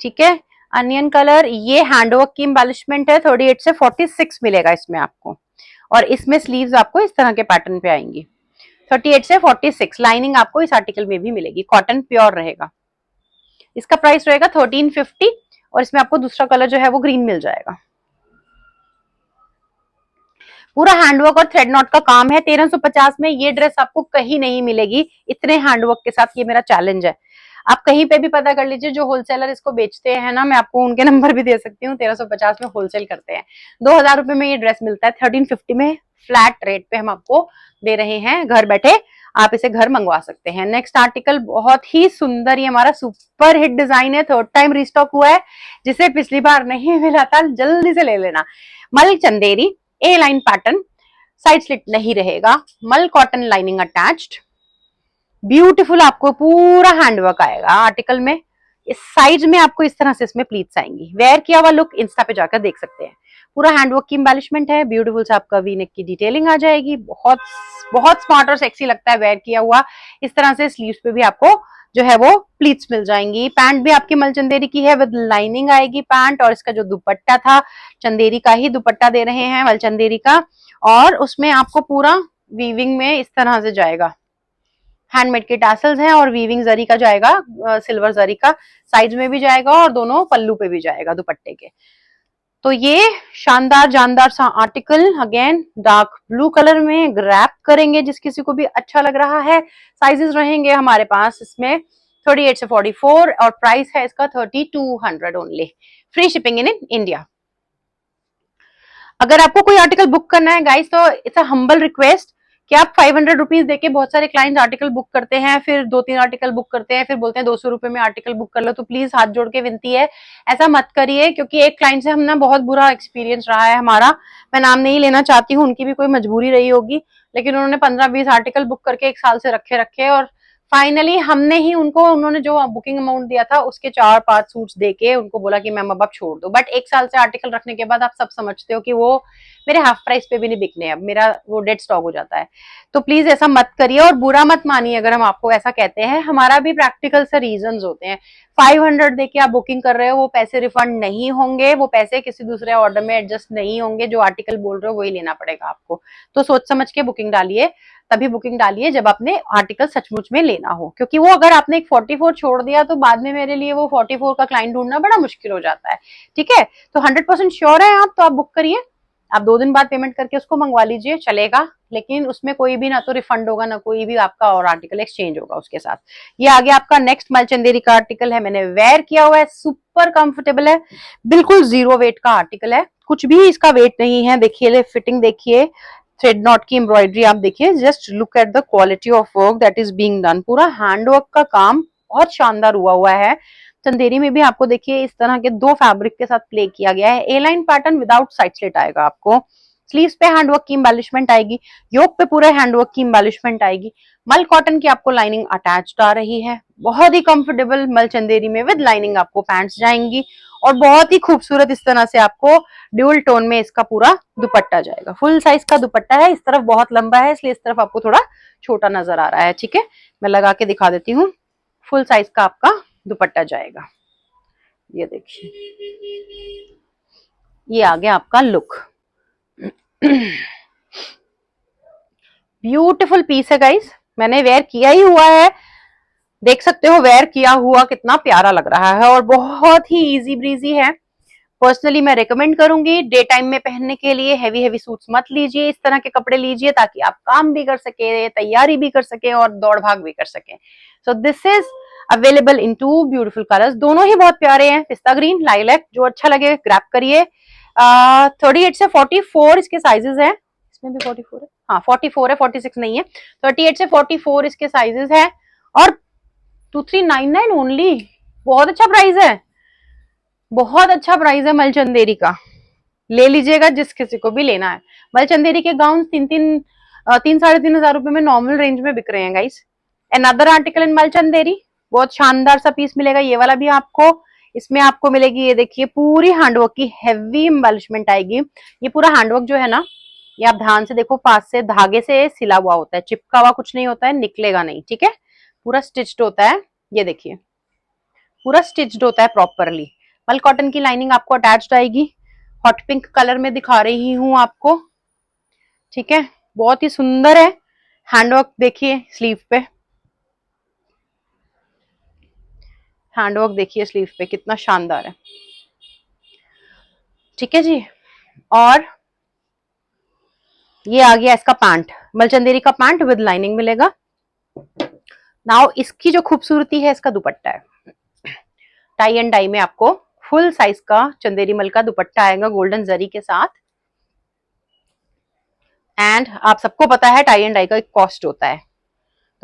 ठीक है, अनियन कलर, ये हैंडवर्क की एम्बेलिशमेंट है, 38 से 46 मिलेगा इसमें आपको, और इसमें स्लीव्स आपको इस तरह के पैटर्न पे आएंगी। 38 से 46 लाइनिंग आपको इस आर्टिकल में भी मिलेगी, कॉटन प्योर रहेगा। इसका प्राइस रहेगा 1350, और इसमें आपको दूसरा कलर जो है वो ग्रीन मिल जाएगा। पूरा हैंडवर्क और थ्रेड नॉट का काम है। 1350 में ये ड्रेस आपको कहीं नहीं मिलेगी इतने हैंडवर्क के साथ, ये मेरा चैलेंज है। आप कहीं पे भी पता कर लीजिए, जो होलसेलर इसको बेचते हैं ना, मैं आपको उनके नंबर भी दे सकती हूँ, 1350 में होलसेल करते हैं। 2000 रुपए में ये ड्रेस मिलता है, 1350 में फ्लैट रेट पे हम आपको दे रहे हैं, घर बैठे आप इसे घर मंगवा सकते हैं। नेक्स्ट आर्टिकल बहुत ही सुंदर, ये हमारा सुपर हिट डिजाइन है, थर्ड टाइम रिस्टॉक हुआ है, जिसे पिछली बार नहीं मिला था जल्दी से ले लेना। मल चंदेरी ए लाइन पैटर्न, साइड स्लिट नहीं रहेगा, मल कॉटन लाइनिंग अटैच्ड, ब्यूटीफुल आपको पूरा हैंडवर्क आएगा आर्टिकल में। इस साइड में आपको इस तरह से इसमें प्लीट्स आएंगी, वेयर किया हुआ लुक इंस्टा पे जाकर देख सकते हैं। पूरा हैंडवर्क की एम्बेलिशमेंट है, ब्यूटीफुल से आपका वी नेक की डिटेलिंग आ जाएगी, बहुत बहुत स्मार्ट और सेक्सी लगता है वेयर किया हुआ। इस तरह से स्लीव्स पे भी आपको जो है वो प्लीट्स मिल जाएंगी। पैंट भी आपकी मल चंदेरी की है, विद लाइनिंग आएगी पैंट, और इसका जो दुपट्टा था चंदेरी का ही दुपट्टा दे रहे हैं, मल चंदेरी का, और उसमें आपको पूरा वीविंग में इस तरह से जाएगा, हैंडमेड के टैसल्स हैं, और वीविंग जरी का जाएगा, सिल्वर जरी का साइड में भी जाएगा, और दोनों पल्लू पे भी जाएगा दुपट्टे के। तो ये शानदार जानदार सा article again dark blue colour में ग्रैप करेंगे, जिस किसी को भी अच्छा लग रहा है। साइजेस रहेंगे हमारे पास इसमें 38 से 44, और प्राइस है इसका 3200 only, free shipping in India. अगर आपको कोई आर्टिकल बुक करना है गाइस, तो इट्स अ हम्बल रिक्वेस्ट कि आप 500 रुपीज देके, बहुत सारे क्लाइंट्स आर्टिकल बुक करते हैं, फिर 2-3 आर्टिकल बुक करते हैं, फिर बोलते हैं 200 रुपए में आर्टिकल बुक कर लो। तो प्लीज हाथ जोड़ के विनती है, ऐसा मत करिए, क्योंकि एक क्लाइंट से हमने बहुत बुरा एक्सपीरियंस रहा है हमारा, मैं नाम नहीं लेना चाहती हूँ, उनकी भी कोई मजबूरी रही होगी, लेकिन उन्होंने 15-20 आर्टिकल बुक करके 1 साल से रखे रखे, और फाइनली हमने ही उनको, उन्होंने जो बुकिंग अमाउंट दिया था उसके 4-5 सूट्स देके उनको बोला कि मैम अब आप छोड़ दो। बट 1 साल से आर्टिकल रखने के बाद आप सब समझते हो कि वो मेरे हाफ प्राइस पे भी नहीं बिकने, अब मेरा वो डेड स्टॉक हो जाता है। तो प्लीज ऐसा मत करिए, और बुरा मत मानिए अगर हम आपको ऐसा कहते हैं, हमारा भी प्रैक्टिकल से रीजंस होते हैं। 500 देके आप बुकिंग कर रहे हो, वो पैसे रिफंड नहीं होंगे, वो पैसे किसी दूसरे ऑर्डर में एडजस्ट नहीं होंगे, जो आर्टिकल बोल रहे हो वही लेना पड़ेगा आपको। तो सोच समझ के बुकिंग डालिए, तभी बुकिंग डालिए जब आपने आर्टिकल सचमुच में लेना हो, क्योंकि वो अगर आपने एक 44 छोड़ दिया तो बाद में मेरे लिए वो 44 का क्लाइंट ढूंढना बड़ा मुश्किल हो जाता है, ठीक है। तो 100% श्योर है आप, तो आप बुक करिए, आप 2 दिन बाद पेमेंट करके उसको मंगवा लीजिए, चलेगा, लेकिन उसमें कोई भी ना तो रिफंड होगा, ना कोई भी आपका और आर्टिकल एक्सचेंज होगा उसके साथ। ये आगे आपका नेक्स्ट मलचंदेरी का आर्टिकल है, मैंने वेयर किया हुआ है, सुपर कंफर्टेबल है, बिल्कुल 0 वेट का आर्टिकल है, कुछ भी इसका वेट नहीं है। देखिए फिटिंग देखिए, थ्रेड नॉट की एम्ब्रॉयडरी आप देखिए, just look at the quality of work that is being done. पूरा हैंडवर्क का काम बहुत शानदार हुआ है। चंदेरी में भी आपको देखिए इस तरह के दो फैब्रिक के साथ प्ले किया गया है। A line pattern without side slit आएगा आपको। स्लीव्स पे हैंडवर्क की एम्बेलिशमेंट आएगी, योक पे पूरे हैंडवर्क की एम्बेलिशमेंट आएगी। मल कॉटन की आपको लाइनिंग अटैच्ड आ रही है। बहुत ही कंफर्टेबल मल चंदेरी में विद लाइनिंग आपको पैंट्स जाएंगी, और बहुत ही खूबसूरत इस तरह से आपको ड्यूल टोन में इसका पूरा दुपट्टा जाएगा। फुल साइज का दुपट्टा है, इस तरफ बहुत लंबा है इसलिए इस तरफ आपको थोड़ा छोटा नजर आ रहा है। ठीक है, मैं लगा के दिखा देती हूँ। फुल साइज का आपका दुपट्टा जाएगा। ये देखिए, ये आ गया आपका लुक। ब्यूटीफुल पीस है गाइस, मैंने वेयर किया ही हुआ है, देख सकते हो वेयर किया हुआ कितना प्यारा लग रहा है, और बहुत ही इजी ब्रीजी है। पर्सनली मैं रेकमेंड करूंगी डे टाइम में पहनने के लिए। हैवी हैवी सूट्स मत लीजिए, इस तरह के कपड़े लीजिए ताकि आप काम भी कर सके, तैयारी भी कर सके और दौड़ भाग भी कर सके। So this is available in two beautiful colours, दोनों ही बहुत प्यारे हैं। पिस्ता ग्रीन, लाइलैक, जो अच्छा लगे ग्रैब करिए। 38 से 44 इसके साइजेस हैं। इसमें भी 44 है, हाँ 44 है, 46 नहीं है। 38 से 44 इसके साइजेस है, और 2399 ओनली। बहुत अच्छा प्राइस है, बहुत अच्छा प्राइस है मलचंदेरी का। ले लीजिएगा जिस किसी को भी लेना है। मलचंदेरी के गाउन 3-3 हजार रुपए में नॉर्मल रेंज में बिक रहे हैं गाइस। अनदर आर्टिकल इन मलचंदेरी, बहुत शानदार सा पीस मिलेगा ये वाला भी आपको। इसमें आपको मिलेगी, ये देखिए पूरी हैंडवर्क की हैवी एम्बेलिशमेंट आएगी। ये पूरा हैंडवर्क जो है ना, ये आप ध्यान से देखो, पास से धागे से सिला हुआ होता है, चिपका हुआ कुछ नहीं होता है, निकलेगा नहीं। ठीक है, पूरा स्टिच्ड होता है। ये देखिए पूरा स्टिच्ड होता है प्रॉपरली। मल कॉटन की लाइनिंग आपको अटैच्ड आएगी। हॉट पिंक कलर में दिखा रही हूं आपको। ठीक है, बहुत ही सुंदर है। हैंडवर्क देखिए स्लीव पे, हैंडवर्क देखिए स्लीव पे कितना शानदार है। ठीक है जी, और ये आ गया इसका पैंट, मलचंदेरी का पैंट विद लाइनिंग मिलेगा। नाउ इसकी जो खूबसूरती है, इसका दुपट्टा है। टाई एंड डाई में आपको फुल साइज का चंदेरी मल का दुपट्टा आएगा गोल्डन जरी के साथ। एंड आप सबको पता है टाई एंड डाई का एक कॉस्ट होता है,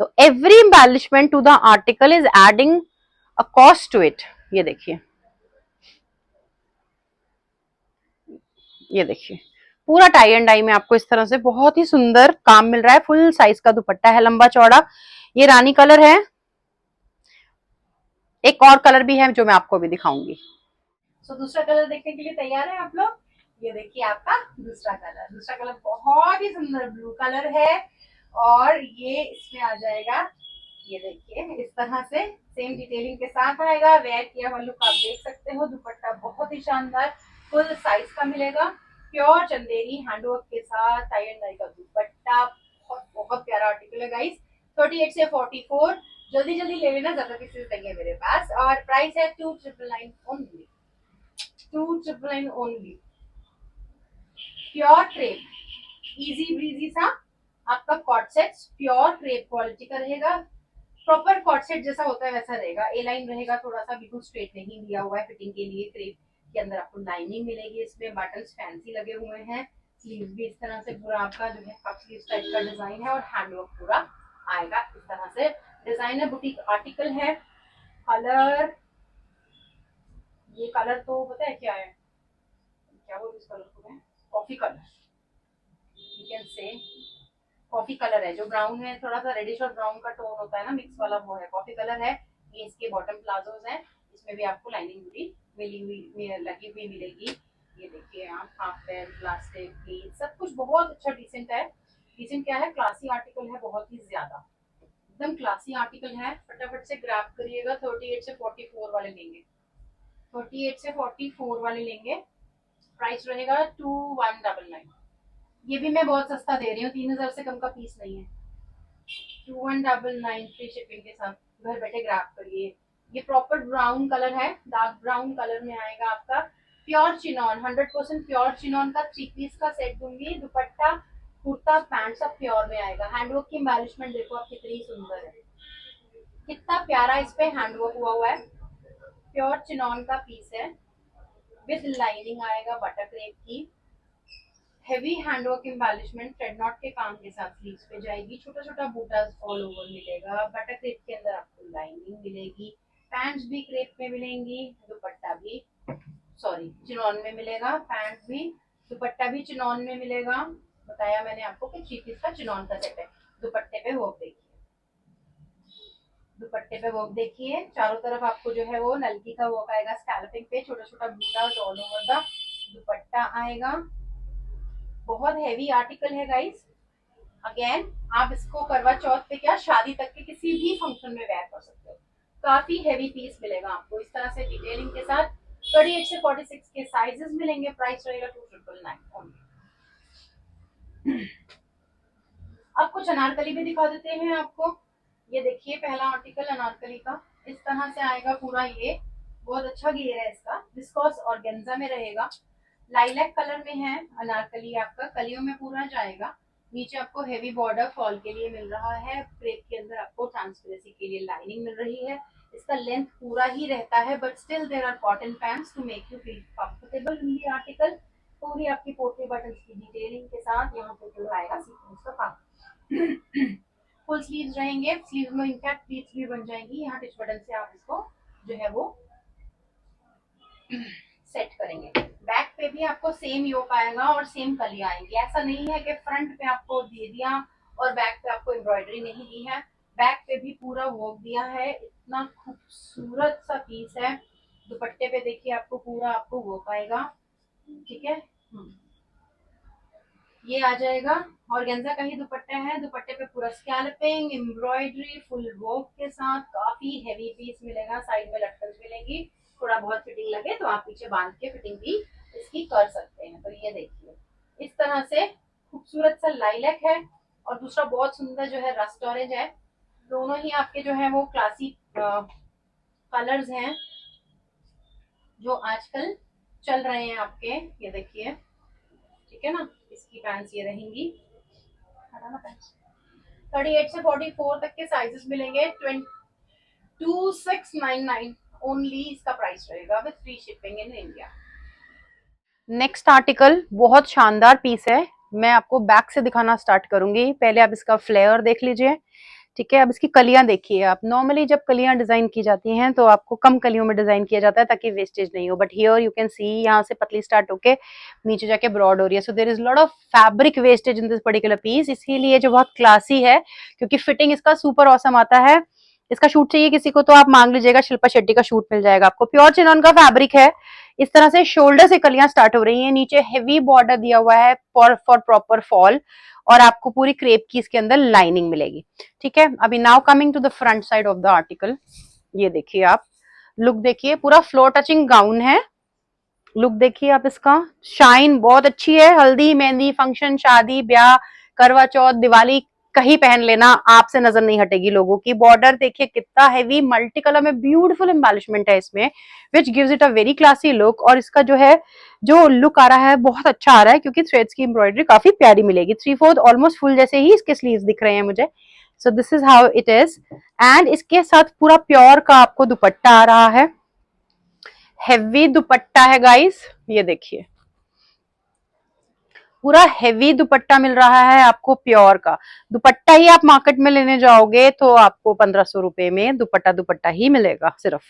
तो every embellishment to the article is adding a cost to it. ये देखिए, ये देखिए पूरा टाई एंड डाई में आपको इस तरह से बहुत ही सुंदर काम मिल रहा है। फुल साइज का दुपट्टा है, लंबा चौड़ा। ये रानी कलर है, एक और कलर भी है जो मैं आपको भी दिखाऊंगी। सो दूसरा कलर देखने के लिए तैयार है आप लोग? ये देखिए आपका दूसरा कलर। दूसरा कलर बहुत ही सुंदर ब्लू कलर है, और ये इसमें आ जाएगा, ये देखिए इस तरह से सेम डिटेलिंग के साथ आएगा। वेयर किया हुआ लुक आप देख सकते हो। दुपट्टा बहुत ही शानदार फुल साइज का मिलेगा, प्योर चंदेरी हैंडवर्क के साथ टाई एंड डाई का दुपट्टा। बहुत बहुत प्यारा आर्टिकल है गाइस। 38 से 44 जल्दी जल्दी ले लेना, ज्यादा पीसेस चाहिए मेरे पास। और प्राइस है 2999 only, 2999 only. Pure crepe, easy breezy सा आपका कॉट सेट प्योर क्रेप क्वालिटी का रहेगा। प्रॉपर कॉट सेट जैसा होता है वैसा रहेगा। ए लाइन रहेगा, थोड़ा सा बिल्कुल स्ट्रेट नहीं दिया हुआ है फिटिंग के लिए। क्रेप के अंदर आपको लाइनिंग मिलेगी, इसमें बटन्स फैंसी लगे हुए हैं। स्लीव भी इस तरह से पूरा आपका जो है कप स्लीव टाइप का डिजाइन है, और हैंडवर्क पूरा आएगा इस तरह से। डिजाइनर बुटीक आर्टिकल है। कलर, ये कलर तो पता है क्या है, क्या बोल इस कलर को, मैं coffee colour, you can say coffee colour है। जो ब्राउन है, थोड़ा सा रेडिश और ब्राउन का टोन होता है ना, मिक्स वाला, वो है कॉफी कलर है। ये इसके बॉटम प्लाजोज हैं, इसमें भी आपको लाइनिंग भी मिली हुई लगी हुई मिलेगी। ये देखिए आप, हाफ पैंट, प्लास्टिक, प्लीट, सब कुछ बहुत अच्छा डिसेंट है। डिसेंट क्या है, क्लासी आर्टिकल है, बहुत ही ज्यादा एकदम क्लासी आर्टिकल है। फटाफट से ग्रैब करिएगा। 38 से 44 वाले लेंगे, 38 से 44 वाले लेंगे। प्राइस रहेगा 2199। ये भी मैं बहुत सस्ता दे रही हूँ, 3000 से कम का पीस नहीं है। 2199 फ्री शिपिंग के साथ, घर बैठे ग्रैब करिए। ये प्रॉपर ब्राउन कलर है, डार्क ब्राउन कलर में आएगा आपका। प्योर चिनॉन, 100% प्योर चिनॉन का 3 पीस का सेट दूंगी। दुपट्टा, कुर्ता, पैंट सब प्योर में आएगा। हैंडवर्क की एम्बेलिशमेंट देखो आप कितनी सुंदर है, कितना प्यारा इस पे हैंडवर्क हुआ है। प्योर चिनॉन का पीस है, विद लाइनिंग आएगा बटर क्रेप की। Heavy handwork embellishment thread not के काम के साथ स्लीव्स पे जाएगी। छोटा छोटा बूटास ऑल ओवर मिलेगा। बटर क्रेप के अंदर आपको लाइनिंग मिलेगी। पैंट्स भी क्रेप में मिलेंगी, दुपट्टा भी चिनॉन में मिलेगा। पैंट भी, दुपट्टा भी चिनॉन में मिलेगा। बताया मैंने आपको कि 3 पीस का चिनॉन का सेट है। दुपट्टे पे वर्क देखिए, दुपट्टे पे वर्क देखिए, चारों तरफ आपको जो है वो नलकी का वर्क आएगा। स्कैल्पिंग पे छोटा छोटा बूटा ऑल ओवर द दुपट्टा आएगा। बहुत हैवी आर्टिकल है गाइस। अगेन आप इसको करवा चौथ पे क्या शादी तक के किसी भी फंक्शन में वेयर कर सकते हो। काफी हैवी पीस मिलेगा आपको इस तरह से डिटेलिंग के साथ। 38 से 46 के साइजेस मिलेंगे। प्राइस रहेगा 2999 ओनली। अब कुछ अनारकली भी दिखा देते हैं आपको। ये देखिए पहला आर्टिकल अनारकली का, इस तरह से आएगा पूरा। ये बहुत अच्छा घेर है इसका, विस्कोस ऑर्गेन्जा में रहेगा। लाइलैक कलर में है अनारकली, आपका कलियों में पूरा जाएगा। नीचे आपको हेवी बॉर्डर फॉल के लिए मिल रहा है। क्रेप के अंदर आपको ट्रांसपेरेंसी के लिए लाइनिंग मिल रही है। इसका लेंथ पूरा ही रहता है, but still there are cotton pants to make you feel comfortable in the article. पूरी आपकी पोटली बटन्स की डिटेलिंग के साथ यहाँ पे पूरा आएगा सीक्वेंस का काम। फुल स्लीव्स रहेंगे। स्लीव्स में इनफैक्ट प्लीट्स भी बन जाएंगी। यहाँ टिच बटन से आप इसको जो है वो सेट करेंगे। बैक पे भी आपको सेम योक आएगा और सेम कली आएंगी। ऐसा नहीं है कि फ्रंट पे आपको दे दिया और बैक पे आपको एम्ब्रॉयडरी नहीं दी है। बैक पे भी पूरा वर्क दिया है। इतना खूबसूरत सा पीस है। दुपट्टे पे देखिए आपको पूरा आपको वर्क आएगा। ठीक है, ये आ जाएगा। ऑर्गेन्जा का ही दुपट्टा है। दुपट्टे पे पूरा स्कैल्पिंग एम्ब्रॉयडरी फुल वर्क के साथ काफी हैवी पीस मिलेगा। साइड में लटकन मिलेंगी। थोड़ा बहुत फिटिंग लगे तो आप पीछे बांध के फिटिंग भी इसकी कर सकते हैं। तो ये देखिए इस तरह से खूबसूरत सा लाइलैक है और दूसरा बहुत सुंदर जो है रस्ट ऑरेंज है। दोनों ही आपके जो है वो क्लासिक कलर्स हैं जो आजकल चल रहे हैं आपके। ये देखिए, ठीक है ना। इसकी पैंट्स ये रहेंगी। 38 से 44 तक के साइजेस मिलेंगे। 2699 ओनली इसका प्राइस रहेगा with free shipping in India. Next article बहुत शानदार पीस है। मैं आपको बैक से दिखाना स्टार्ट करूंगी। पहले आप इसका फ्लेयर देख लीजिए। ठीक है, अब इसकी कलियां देखिए आप। नॉर्मली जब कलियां डिजाइन की जाती हैं तो आपको कम कलियों में डिजाइन किया जाता है ताकि वेस्टेज नहीं हो। But here you can see यहाँ से पतली स्टार्ट होके नीचे जाके ब्रॉड हो रही है। So there is lot of fabric wastage in this particular piece. इसीलिए जो बहुत क्लासी है, क्योंकि फिटिंग इसका सुपर ऑसम आता है। इसका शूट चाहिए किसी को तो आप मांग लीजिएगा, शिल्पा शेट्टी का शूट मिल जाएगा आपको। प्योर चिनॉन का फैब्रिक है। इस तरह से शोल्डर से कलियां स्टार्ट हो रही हैं। नीचे हेवी बॉर्डर दिया हुआ है फॉर प्रॉपर फॉल और आपको पूरी क्रेप की इसके अंदर लाइनिंग मिलेगी। ठीक है, अभी now coming to the front side of the article. ये देखिए आप लुक देखिए, पूरा फ्लोर टचिंग गाउन है। लुक देखिए आप इसका, शाइन बहुत अच्छी है। हल्दी मेहंदी फंक्शन, शादी ब्याह, करवा चौथ, दिवाली कहीं पहन लेना, आपसे नजर नहीं हटेगी लोगों की। बॉर्डर देखिए कितना हेवी मल्टी कलर में ब्यूटीफुल एम्बेलिशमेंट है इसमें, which gives it a very classy look. और इसका जो है जो लुक आ रहा है बहुत अच्छा आ रहा है, क्योंकि थ्रेड्स की एम्ब्रॉयडरी काफी प्यारी मिलेगी। 3/4 ऑलमोस्ट फुल जैसे ही इसके स्लीव्स दिख रहे हैं मुझे। सो this is how it is. And इसके साथ पूरा प्योर का आपको दुपट्टा आ रहा है। हेवी दुपट्टा है गाइस, ये देखिए पूरा हेवी दुपट्टा मिल रहा है आपको प्योर का। दुपट्टा ही आप मार्केट में लेने जाओगे तो आपको 1500 रुपए में दुपट्टा ही मिलेगा सिर्फ।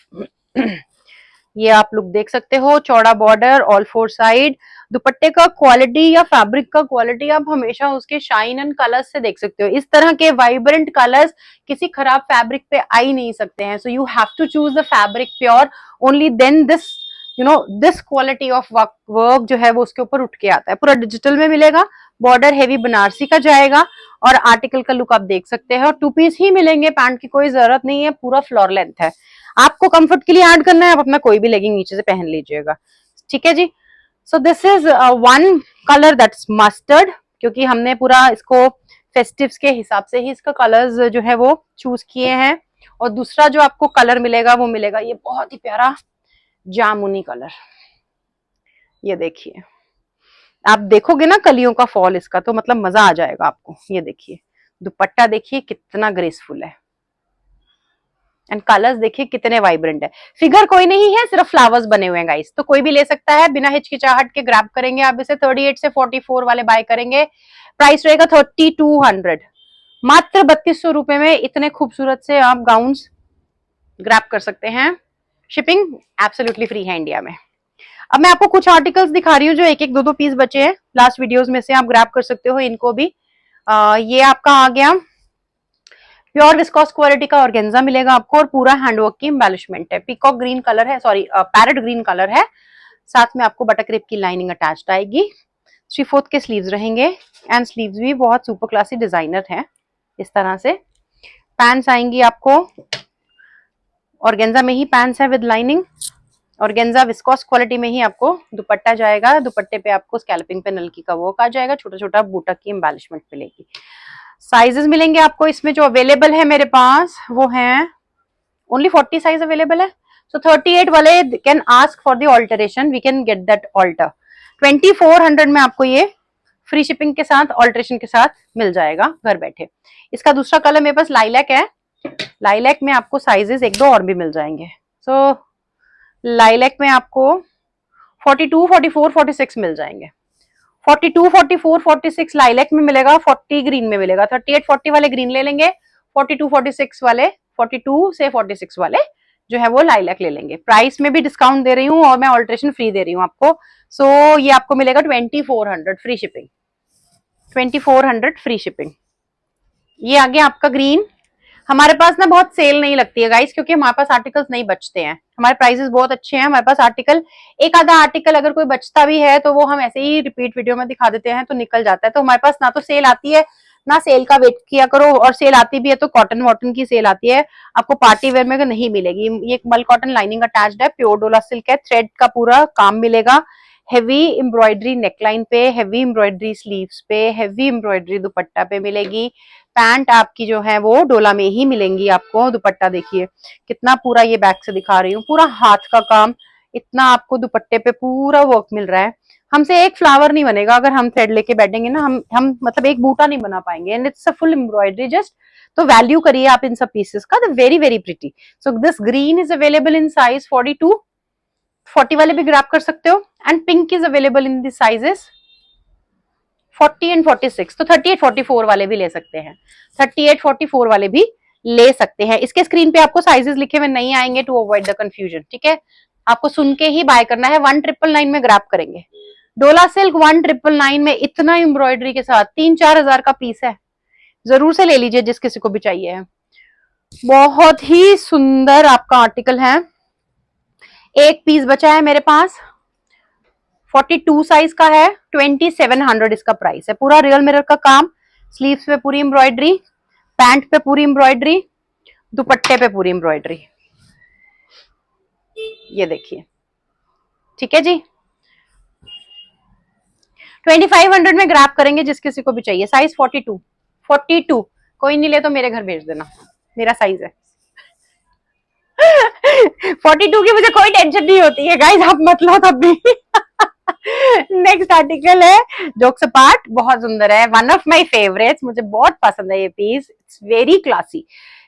ये आप लुक देख सकते हो, चौड़ा बॉर्डर ऑल 4 साइड। दुपट्टे का क्वालिटी या फैब्रिक का क्वालिटी आप हमेशा उसके शाइन एंड कलर्स से देख सकते हो। इस तरह के वाइब्रेंट कलर्स किसी खराब फैब्रिक पे आ ही नहीं सकते हैं। So you have to choose the fabric pure, only then this this quality of work जो है वो उसके ऊपर उठ के आता है। पूरा डिजिटल में मिलेगा। बॉर्डर हेवी बनारसी का जाएगा और आर्टिकल का लुक आप देख सकते हैं। और 2 पीस ही मिलेंगे, पैंट की कोई जरूरत नहीं है। पूरा फ्लोर लेंथ है। आपको कंफर्ट के लिए ऐड करना है, आप अपना कोई भी लेगिंग नीचे से पहन लीजिएगा। ठीक है जी। So this is one colour that's mustard, क्योंकि हमने पूरा इसको फेस्टिव्स के हिसाब से ही इसका कलर्स जो है वो चूज किए हैं। और दूसरा जो आपको कलर मिलेगा वो मिलेगा ये बहुत ही प्यारा जामुनी कलर। ये देखिए, आप देखोगे ना कलियों का फॉल इसका तो मतलब मजा आ जाएगा आपको। ये देखिए दुपट्टा देखिए कितना ग्रेसफुल है। एंड कलर्स देखिए कितने वाइब्रेंट है। फिगर कोई नहीं है, सिर्फ फ्लावर्स बने हुए हैं गाइस, तो कोई भी ले सकता है बिना हिचकिचाहट के। ग्रैब करेंगे आप इसे, 38 से 44 वाले बाय करेंगे। प्राइस रहेगा 3200, मात्र 3200 रुपए में इतने खूबसूरत से आप गाउन्स ग्रैब कर सकते हैं। शिपिंग एब्सोल्युटली फ्री है इंडिया में। अब मैं आपको कुछ आर्टिकल्स दिखा रही हूँ जो एक एक दो दो पीस बचे हैं लास्ट वीडियोस में से, आप ग्रैब कर सकते हो इनको भी। ये आपका आ गया प्योर विस्कोस क्वालिटी का ऑर्गेन्जा मिलेगा आपको, और पूरा हैंडवर्क की एम्बेलिशमेंट है। पीकॉक ग्रीन कलर है, सॉरी पैरेट ग्रीन कलर है। साथ में आपको बटरक्रेप की लाइनिंग अटैच्ड आएगी। 3/4 के स्लीव्स रहेंगे, एंड स्लीव्स भी बहुत सुपर क्लासी डिजाइनर है। इस तरह से पैंट्स आएंगी आपको, ऑर्गेन्जा में ही पैंट्स है with lining. Organza viscose quality में ही आपको दुपट्टा जाएगा। दुपट्टे पे आपको स्कैल्पिंग पे नलकी का वर्क आ जाएगा, छोटा छोटा बूटा की एम्बेलिशमेंट मिलेगी। साइजेस मिलेंगे आपको इसमें, जो अवेलेबल है मेरे पास वो है ओनली 40 साइज अवेलेबल है। सो 38 वाले can ask for the alteration, we can get that alter. 2400 में आपको ये फ्री शिपिंग के साथ ऑल्टरेशन के साथ मिल जाएगा घर बैठे। इसका दूसरा कलर मेरे पास लाइलैक है। लाइलैक में आपको साइजेस एक दो और भी मिल जाएंगे। सो लाइलैक में आपको 42, 44, 46 मिल जाएंगे। 42, 44, 46 लाइलैक में मिलेगा, 40 ग्रीन में मिलेगा। 38, 40 वाले ग्रीन ले लेंगे, 42, 46 वाले, 42 से 46 वाले जो है वो लाइलैक ले लेंगे। प्राइस में भी डिस्काउंट दे रही हूँ और मैं ऑल्टरेशन फ्री दे रही हूँ आपको। सो ये आपको मिलेगा 2400 फ्री शिपिंग, 2400 फ्री शिपिंग। ये आ गया आपका ग्रीन। हमारे पास ना बहुत सेल नहीं लगती है गाइस, क्योंकि हमारे पास आर्टिकल्स नहीं बचते हैं। हमारे प्राइसेस बहुत अच्छे हैं, हमारे पास आर्टिकल एक आधा आर्टिकल अगर कोई बचता भी है तो वो हम ऐसे ही रिपीट वीडियो में दिखा देते हैं तो निकल जाता है। तो हमारे पास ना तो सेल आती है, ना सेल का वेट किया करो, और सेल आती भी है तो कॉटन वॉटन की सेल आती है, आपको पार्टी वेयर में नहीं मिलेगी। ये मल कॉटन लाइनिंग अटैच्ड है, प्योर डोला सिल्क है, थ्रेड का पूरा काम मिलेगा। हेवी एम्ब्रॉयडरी नेकलाइन पे, हेवी एम्ब्रॉयडरी स्लीव्स पे, हेवी एम्ब्रॉयडरी दुपट्टा पे मिलेगी। पैंट आपकी जो है वो डोला में ही मिलेंगी आपको। दुपट्टा देखिए कितना पूरा, ये बैक से दिखा रही हूँ, पूरा हाथ का काम, इतना आपको दुपट्टे पे पूरा वर्क मिल रहा है। हमसे एक फ्लावर नहीं बनेगा अगर हम थ्रेड लेके बैठेंगे ना, हम मतलब एक बूटा नहीं बना पाएंगे। And it's a full embroidery just. तो वैल्यू करिए आप इन सब पीसेस का, the very very pretty. So this green is available in size 42, 40 वाले भी ग्रैब कर सकते हो, and pink is available in this sizes 40 and 46। तो 38, 44 वाले भी ले सकते हैं, 38, 44 वाले भी ले सकते हैं। इसके स्क्रीन पे आपको साइजेस लिखे हुए नहीं आएंगे टू अवॉइड द कंफ्यूजन, ठीक है। आपको सुन के ही बाय करना है। 1999 में ग्रैब करेंगे। डोला सिल्क 1999 में इतना एम्ब्रॉयडरी के साथ 3-4 हजार का पीस है, जरूर से ले लीजिए जिस किसी को भी चाहिए है। बहुत ही सुंदर आपका आर्टिकल है। एक पीस बचा है मेरे पास, 42 साइज का है, 2700 इसका प्राइस है। पूरा रियल मिरर का काम, स्लीव्स पे पूरी एम्ब्रॉयडरी, पैंट पे पूरी एम्ब्रॉयडरी, दुपट्टे पे पूरी एम्ब्रॉयडरी। ये देखिए, ठीक है जी। 2500 में ग्रैब करेंगे जिस किसी को भी चाहिए। साइज 42, 42 कोई नहीं ले तो मेरे घर भेज देना, मेरा साइज है। 42 की मुझे कोई टेंशन नहीं होती है गाइस, आप मत लो तब भी। नेक्स्ट आर्टिकल है जोक्स अपार्ट, बहुत सुंदर है, वन ऑफ माय फेवरेट्स, मुझे बहुत पसंद है ये piece. It's very classy,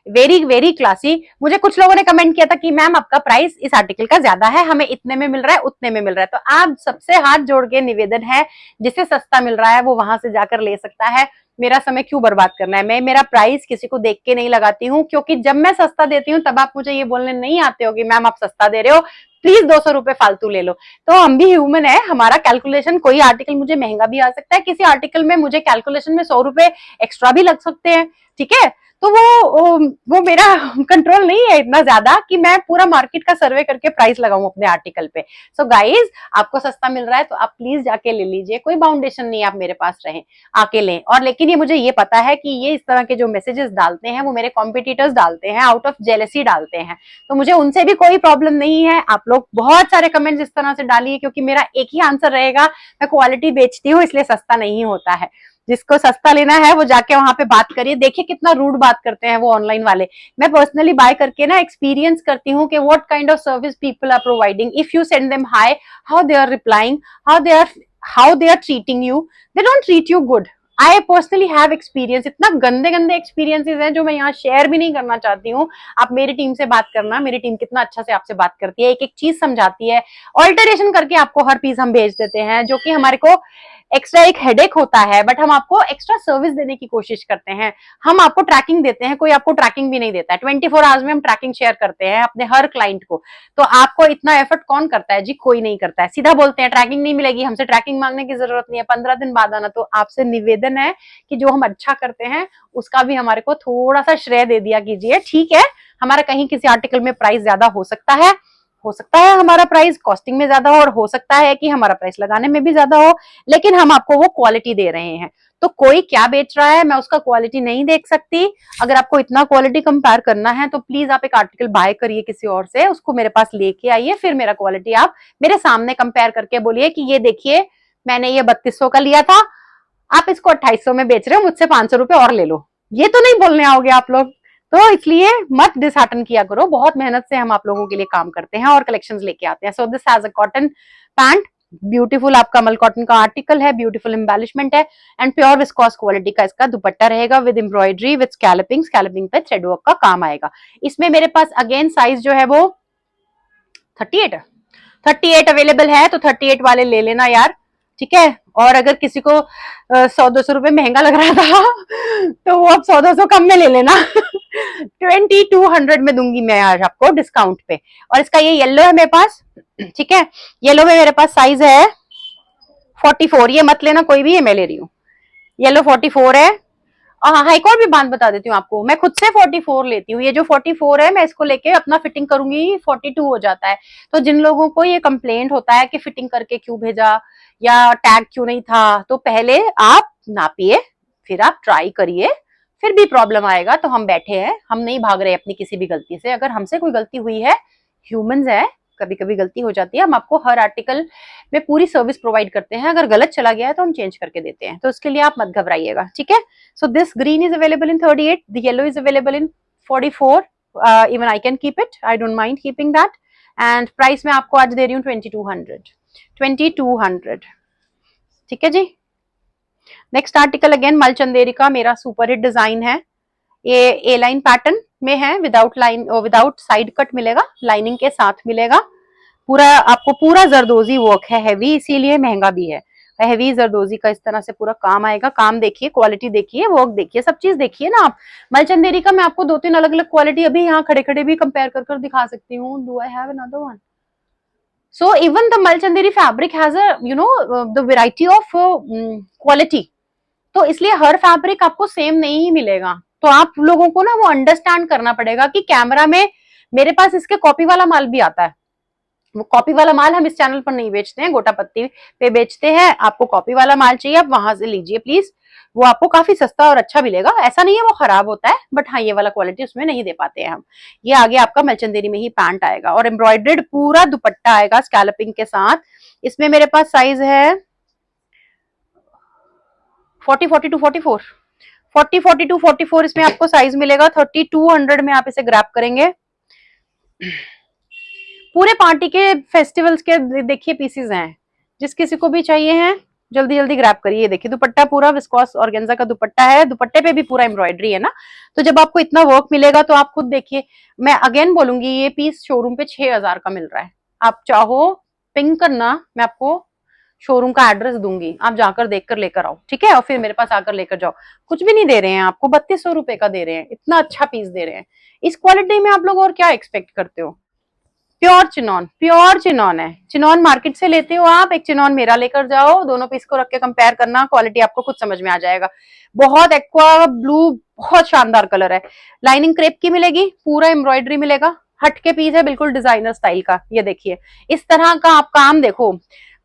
very very classy. मुझे कुछ लोगों ने कमेंट किया था कि मैम आपका प्राइस इस आर्टिकल का ज्यादा है, हमें इतने में मिल रहा है, उतने में मिल रहा है। तो आप सबसे हाथ जोड़ के निवेदन है, जिसे सस्ता मिल रहा है वो वहां से जाकर ले सकता है। मेरा समय क्यों बर्बाद करना है। मैं मेरा प्राइस किसी को देख के नहीं लगाती हूँ, क्योंकि जब मैं सस्ता देती हूँ तब आप मुझे ये बोलने नहीं आते हो कि मैम आप सस्ता दे रहे हो, प्लीज 200 रुपए फालतू ले लो। तो हम भी ह्यूमन है, हमारा कैलकुलेशन, कोई आर्टिकल मुझे महंगा भी आ सकता है, किसी आर्टिकल में मुझे कैलकुलेशन में 100 रुपए एक्स्ट्रा भी लग सकते हैं, ठीक है। तो वो मेरा कंट्रोल नहीं है इतना ज्यादा कि मैं पूरा मार्केट का सर्वे करके प्राइस लगाऊं अपने आर्टिकल पे। सो गाइज, आपको सस्ता मिल रहा है तो आप प्लीज जाके ले लीजिए, कोई बाउंडेशन नहीं, आप मेरे पास रहें, आके लें। और लेकिन ये मुझे ये पता है कि ये इस तरह के जो मैसेजेस डालते हैं वो मेरे कॉम्पिटिटर्स डालते हैं, आउट ऑफ जेलसी डालते हैं, तो मुझे उनसे भी कोई प्रॉब्लम नहीं है। आप लोग बहुत सारे कमेंट्स इस तरह से डालिए, क्योंकि मेरा एक ही आंसर रहेगा, मैं क्वालिटी बेचती हूँ इसलिए सस्ता नहीं होता है। जिसको सस्ता लेना है वो जाके वहां पे बात करिए। देखिए कितना रूड बात करते हैं वो ऑनलाइन वाले। मैं पर्सनली बाय करके ना एक्सपीरियंस करती हूँ कि what kind of service people are providing. If you send them hi, how they are replying, how they are treating you. They don't treat you good. I personally have experience, इतना गंदे गंदे experiences हैं जो मैं यहाँ share भी नहीं करना चाहती हूँ। आप मेरी टीम से बात करना, मेरी टीम कितना अच्छा से आपसे बात करती है, एक एक चीज समझाती है, ऑल्टरेशन करके आपको हर पीस हम भेज देते हैं, जो कि हमारे को एक्स्ट्रा एक हेडेक होता है, बट हम आपको एक्स्ट्रा सर्विस देने की कोशिश करते हैं। हम आपको ट्रैकिंग देते हैं, कोई आपको ट्रैकिंग भी नहीं देता है। 24 आवर्स में हम ट्रैकिंग शेयर करते हैं अपने हर क्लाइंट को। तो आपको इतना एफर्ट कौन करता है जी? कोई नहीं करता है। सीधा बोलते हैं ट्रैकिंग नहीं मिलेगी, हमसे ट्रैकिंग मांगने की जरूरत नहीं है, 15 दिन बाद आना। तो आपसे निवेदन है कि जो हम अच्छा करते हैं उसका भी हमारे को थोड़ा सा श्रेय दे दिया कीजिए। ठीक है, हमारा कहीं किसी आर्टिकल में प्राइस ज्यादा हो सकता है हमारा प्राइस कॉस्टिंग में ज्यादा हो, और हो सकता है कि हमारा प्राइस लगाने में भी ज्यादा हो, लेकिन हम आपको वो क्वालिटी दे रहे हैं। तो कोई क्या बेच रहा है, मैं उसका क्वालिटी नहीं देख सकती। अगर आपको इतना क्वालिटी कंपेयर करना है तो प्लीज आप एक आर्टिकल बाय करिए किसी और से, उसको मेरे पास लेके आइए, फिर मेरा क्वालिटी आप मेरे सामने कंपेयर करके बोलिए कि ये देखिए मैंने ये 3200 का लिया था, आप इसको 2800 में बेच रहे हो, मुझसे 500 रुपए और ले लो। ये तो नहीं बोलने आओगे आप लोग। तो इसलिए मत डिसहार्टन किया करो, बहुत मेहनत से हम आप लोगों के लिए काम करते हैं और कलेक्शंस लेके आते हैं। So this has a cotton pant, beautiful आपका मल कॉटन का आर्टिकल है, ब्यूटीफुल एम्बेलिशमेंट है, एंड प्योर विस्कॉस क्वालिटी का इसका दुपट्टा रहेगा with embroidery with scalloping, scalloping पे थ्रेड वर्क का काम आएगा। इसमें मेरे पास अगेन साइज जो है वो 38 38 अवेलेबल है, तो 38 वाले ले लेना यार, ठीक है। और अगर किसी को 100-200 रुपए महंगा लग रहा था तो वो अब 100-200 कम में ले लेना 2200 में दूंगी मैं आज आपको डिस्काउंट पे। और इसका ये येलो है मेरे पास, ठीक है, येलो में मेरे पास साइज है 44, ये मत लेना कोई भी, ये मैं ले रही हूँ, येलो 44 है। हाँ, एक और भी बात बता देती हूँ आपको, मैं खुद से 44 लेती हूँ। ये जो 44 है, मैं इसको लेके अपना फिटिंग करूंगी 42 हो जाता है। तो जिन लोगों को ये कंप्लेंट होता है कि फिटिंग करके क्यों भेजा या टैग क्यों नहीं था, तो पहले आप नापिए, फिर आप ट्राई करिए, फिर भी प्रॉब्लम आएगा तो हम बैठे हैं, हम नहीं भाग रहे अपनी किसी भी गलती से। अगर हमसे कोई गलती हुई है, ह्यूमंस है, कभी कभी गलती हो जाती है, हम आपको हर आर्टिकल में पूरी सर्विस प्रोवाइड करते हैं। अगर गलत चला गया है तो हम चेंज करके देते हैं, तो उसके लिए आप मत घबराइएगा, ठीक है। So this green is available in 38, the yellow is available in 44, even I can keep it, I don't mind keeping that, and price मैं आपको आज दे रही हूँ 2200, ठीक है जी। नेक्स्ट आर्टिकल अगेन मलचंदेरी का मेरा सुपर हिट डिजाइन है, ये ए लाइन पैटर्न में है, without line, without side cut मिलेगा, लाइनिंग के साथ मिलेगा। पूरा आपको पूरा जरदोजी वर्क है, हैवी, इसीलिए महंगा भी है। हैवी जरदोजी का इस तरह से पूरा काम आएगा। काम देखिए, क्वालिटी देखिए, वर्क देखिए, सब चीज देखिए ना आप। मलचंदेरी का मैं आपको 2-3 अलग अलग क्वालिटी अभी यहाँ खड़े खड़े भी कंपेयर कर दिखा सकती हूँ। Do I have another one? So even the Malchanderi fabric has a the variety of quality. तो इसलिए हर फैब्रिक आपको सेम नहीं ही मिलेगा। तो आप लोगों को ना वो अंडरस्टैंड करना पड़ेगा कि कैमरा में मेरे पास इसके कॉपी वाला माल भी आता है। वो कॉपी वाला माल हम इस चैनल पर नहीं बेचते हैं, गोटा पत्ती पे बेचते हैं। आपको कॉपी वाला माल चाहिए, आप वहां से लीजिए प्लीज, वो आपको काफी सस्ता और अच्छा मिलेगा। ऐसा नहीं है वो खराब होता है, बट हाँ, ये वाला क्वालिटी उसमें नहीं दे पाते हैं हम। ये आगे आपका मलचंदेरी में ही पैंट आएगा और एम्ब्रॉयडर्ड पूरा दुपट्टा आएगा स्कैलपिंग के साथ। इसमें मेरे पास साइज है 40, 42, 44, 40, 42, 44 इसमें आपको साइज मिलेगा। 3200 में आप इसे ग्रैब करेंगे। पूरे पार्टी के फेस्टिवल्स के देखिए पीसेस हैं, जिस किसी को भी चाहिए हैं जल्दी जल्दी ग्रैब करिए। देखिए दुपट्टा पूरा विस्कॉस ऑर्गेन्जा का दुपट्टा है, दुपट्टे पे भी पूरा एम्ब्रॉयडरी है ना। तो जब आपको इतना वर्क मिलेगा तो आप खुद देखिए। मैं अगेन बोलूंगी, ये पीस शोरूम पे 6000 का मिल रहा है। आप चाहो पिंक करना, मैं आपको शोरूम का एड्रेस दूंगी, आप जाकर देखकर लेकर आओ, ठीक है। और फिर मेरे पास आकर लेकर जाओ। कुछ भी नहीं दे रहे हैं आपको, 3200 रुपए का दे रहे हैं, इतना अच्छा पीस दे रहे हैं। इस क्वालिटी में आप लोग और क्या एक्सपेक्ट करते हो? प्योर चिनॉन, प्योर चिनॉन है। चिनॉन मार्केट से लेते हो आप, एक चिनॉन मेरा लेकर जाओ, दोनों पीस को रख के कंपेयर करना, क्वालिटी आपको खुद समझ में आ जाएगा। बहुत एक्वा ब्लू, बहुत शानदार कलर है। लाइनिंग क्रेप की मिलेगी, पूरा एम्ब्रॉयडरी मिलेगा, हटके पीस है बिल्कुल डिजाइनर स्टाइल का। ये देखिए इस तरह का आप काम देखो,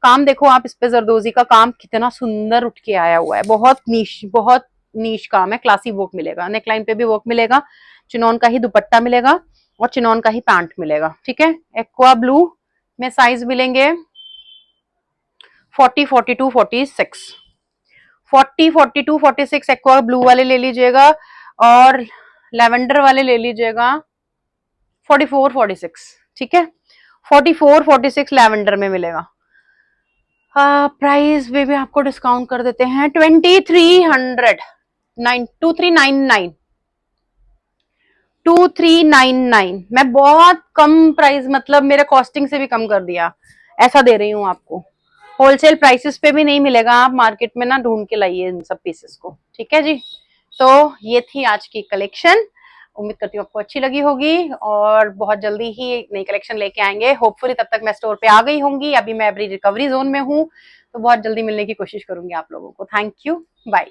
काम देखो आप इस पे, जरदोजी का काम कितना सुंदर उठ के आया हुआ है। बहुत नीश काम है, क्लासी वर्क मिलेगा, नेकलाइन पे भी वर्क मिलेगा, चिनॉन का ही दुपट्टा मिलेगा और चिनॉन का ही पैंट मिलेगा, ठीक है। एक्वा ब्लू में साइज मिलेंगे 40, 42, 46, 40, 42, 46 एक्वा ब्लू वाले ले लीजिएगा, और लेवेंडर वाले ले लीजिएगा 44, 46, ठीक है। 44, 46 लेवेंडर में मिलेगा। प्राइस में भी आपको डिस्काउंट कर देते हैं 2300, 2399, 2399। मैं बहुत कम प्राइस, मतलब मेरे कॉस्टिंग से भी कम कर दिया, ऐसा दे रही हूँ आपको। होलसेल प्राइसेस पे भी नहीं मिलेगा, आप मार्केट में ना ढूंढ के लाइए इन सब पीसेस को, ठीक है जी। तो ये थी आज की कलेक्शन, उम्मीद करती हूँ आपको अच्छी लगी होगी, और बहुत जल्दी ही नई कलेक्शन लेके आएंगे होपफुली। तब तक मैं स्टोर पे आ गई होंगी, अभी मैं अभी रिकवरी जोन में हूँ, तो बहुत जल्दी मिलने की कोशिश करूंगी आप लोगों को। Thank you, bye.